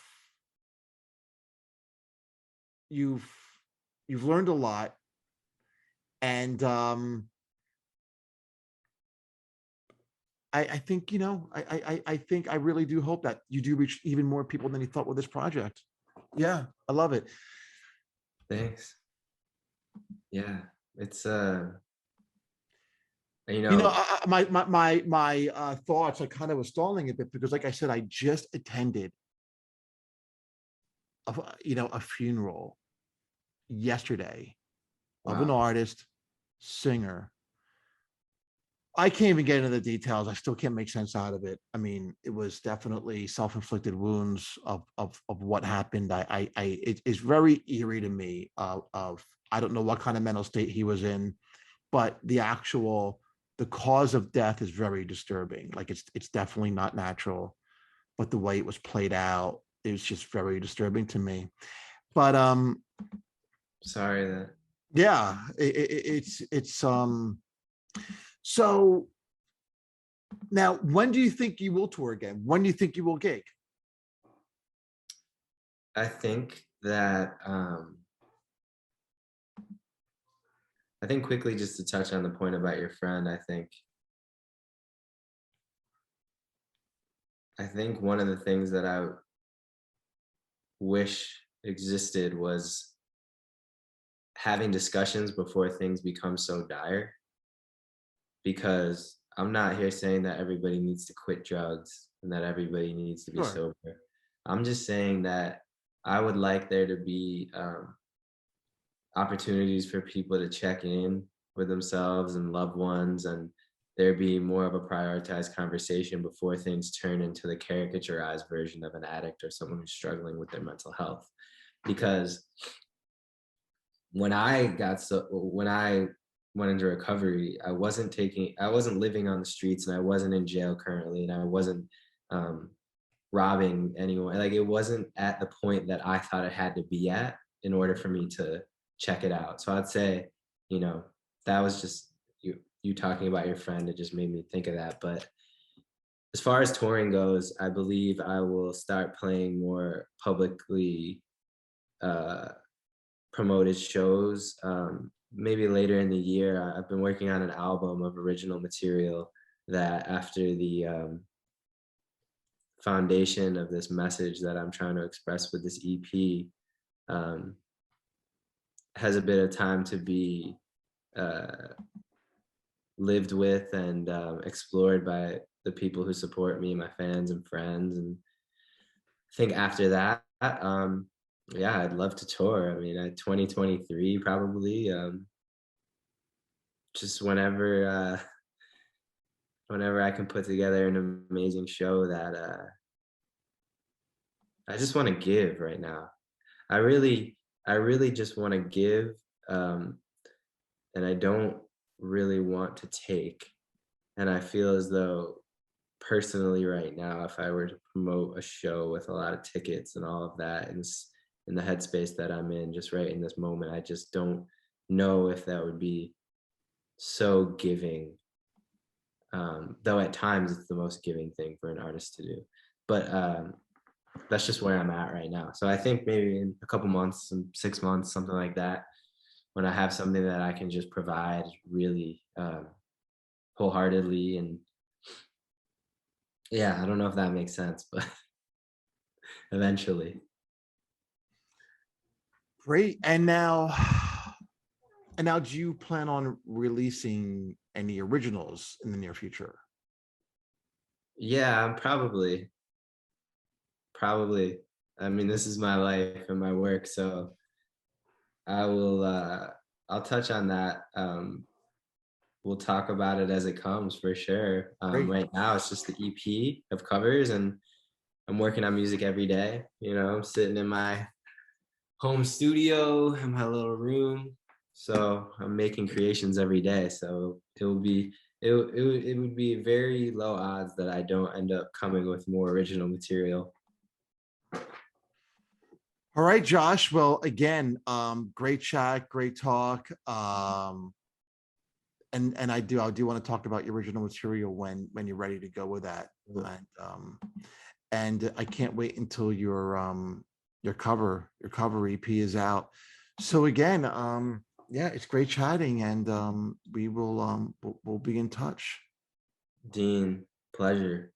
you've you've learned a lot, and I think, you know, I think I really do hope that you do reach even more people than you thought with this project. Yeah, I love it. Thanks. Yeah, it's You know, know, my thoughts, I kind of was stalling a bit because, like I said, I just attended a funeral yesterday of an wow. artist, singer. I can't even get into the details. I still can't make sense out of it. I mean, it was definitely self-inflicted wounds of what happened. It's very eerie to me. Of I don't know what kind of mental state he was in, but the cause of death is very disturbing. Like it's definitely not natural, but the way it was played out is just very disturbing to me. But Sorry that. yeah, it's so now, when do you think you will tour again? When do you think you will gig? I think that I think quickly just to touch on the point about your friend, I think one of the things that I wish existed was having discussions before things become so dire, because I'm not here saying that everybody needs to quit drugs and that everybody needs to be Sure. sober. I'm just saying that I would like there to be opportunities for people to check in with themselves and loved ones, and there be more of a prioritized conversation before things turn into the caricaturized version of an addict or someone who's struggling with their mental health. Because when I went into recovery, I wasn't living on the streets, and I wasn't in jail currently, and I wasn't um, robbing anyone. Like, it wasn't at the point that I thought it had to be at in order for me to check it out. So I'd say, you know, that was just you talking about your friend. It just made me think of that. But as far as touring goes, I believe I will start playing more publicly uh, promoted shows. Maybe later in the year. I've been working on an album of original material that, after the foundation of this message that I'm trying to express with this EP, um, has a bit of time to be uh, lived with and explored by the people who support me, my fans and friends. And I think after that, yeah, I'd love to tour. I mean, 2023 probably. Just whenever I can put together an amazing show that I just want to give right now. I really, I really just want to give, um, and I don't really want to take. And I feel as though, personally, right now, if I were to promote a show with a lot of tickets and all of that, in the headspace that I'm in, just right in this moment, I just don't know if that would be so giving. Though at times it's the most giving thing for an artist to do. But that's just where I'm at right now. So I think maybe in a couple months, 6 months, something like that, when I have something that I can just provide really wholeheartedly. And yeah, I don't know if that makes sense, but eventually. Great. And now, do you plan on releasing any originals in the near future? Yeah, I'm probably. I mean, this is my life and my work, so I will. I'll touch on that. We'll talk about it as it comes for sure. Great. Right now, it's just the EP of covers, and I'm working on music every day. I'm sitting in my home studio in my little room, so I'm making creations every day. So it would be very low odds that I don't end up coming with more original material. All right, Josh. Well, again, great chat, great talk. And I do want to talk about your original material when you're ready to go with that. And I can't wait until your cover EP is out. So again, yeah, it's great chatting, and we'll be in touch. Dean, Pleasure.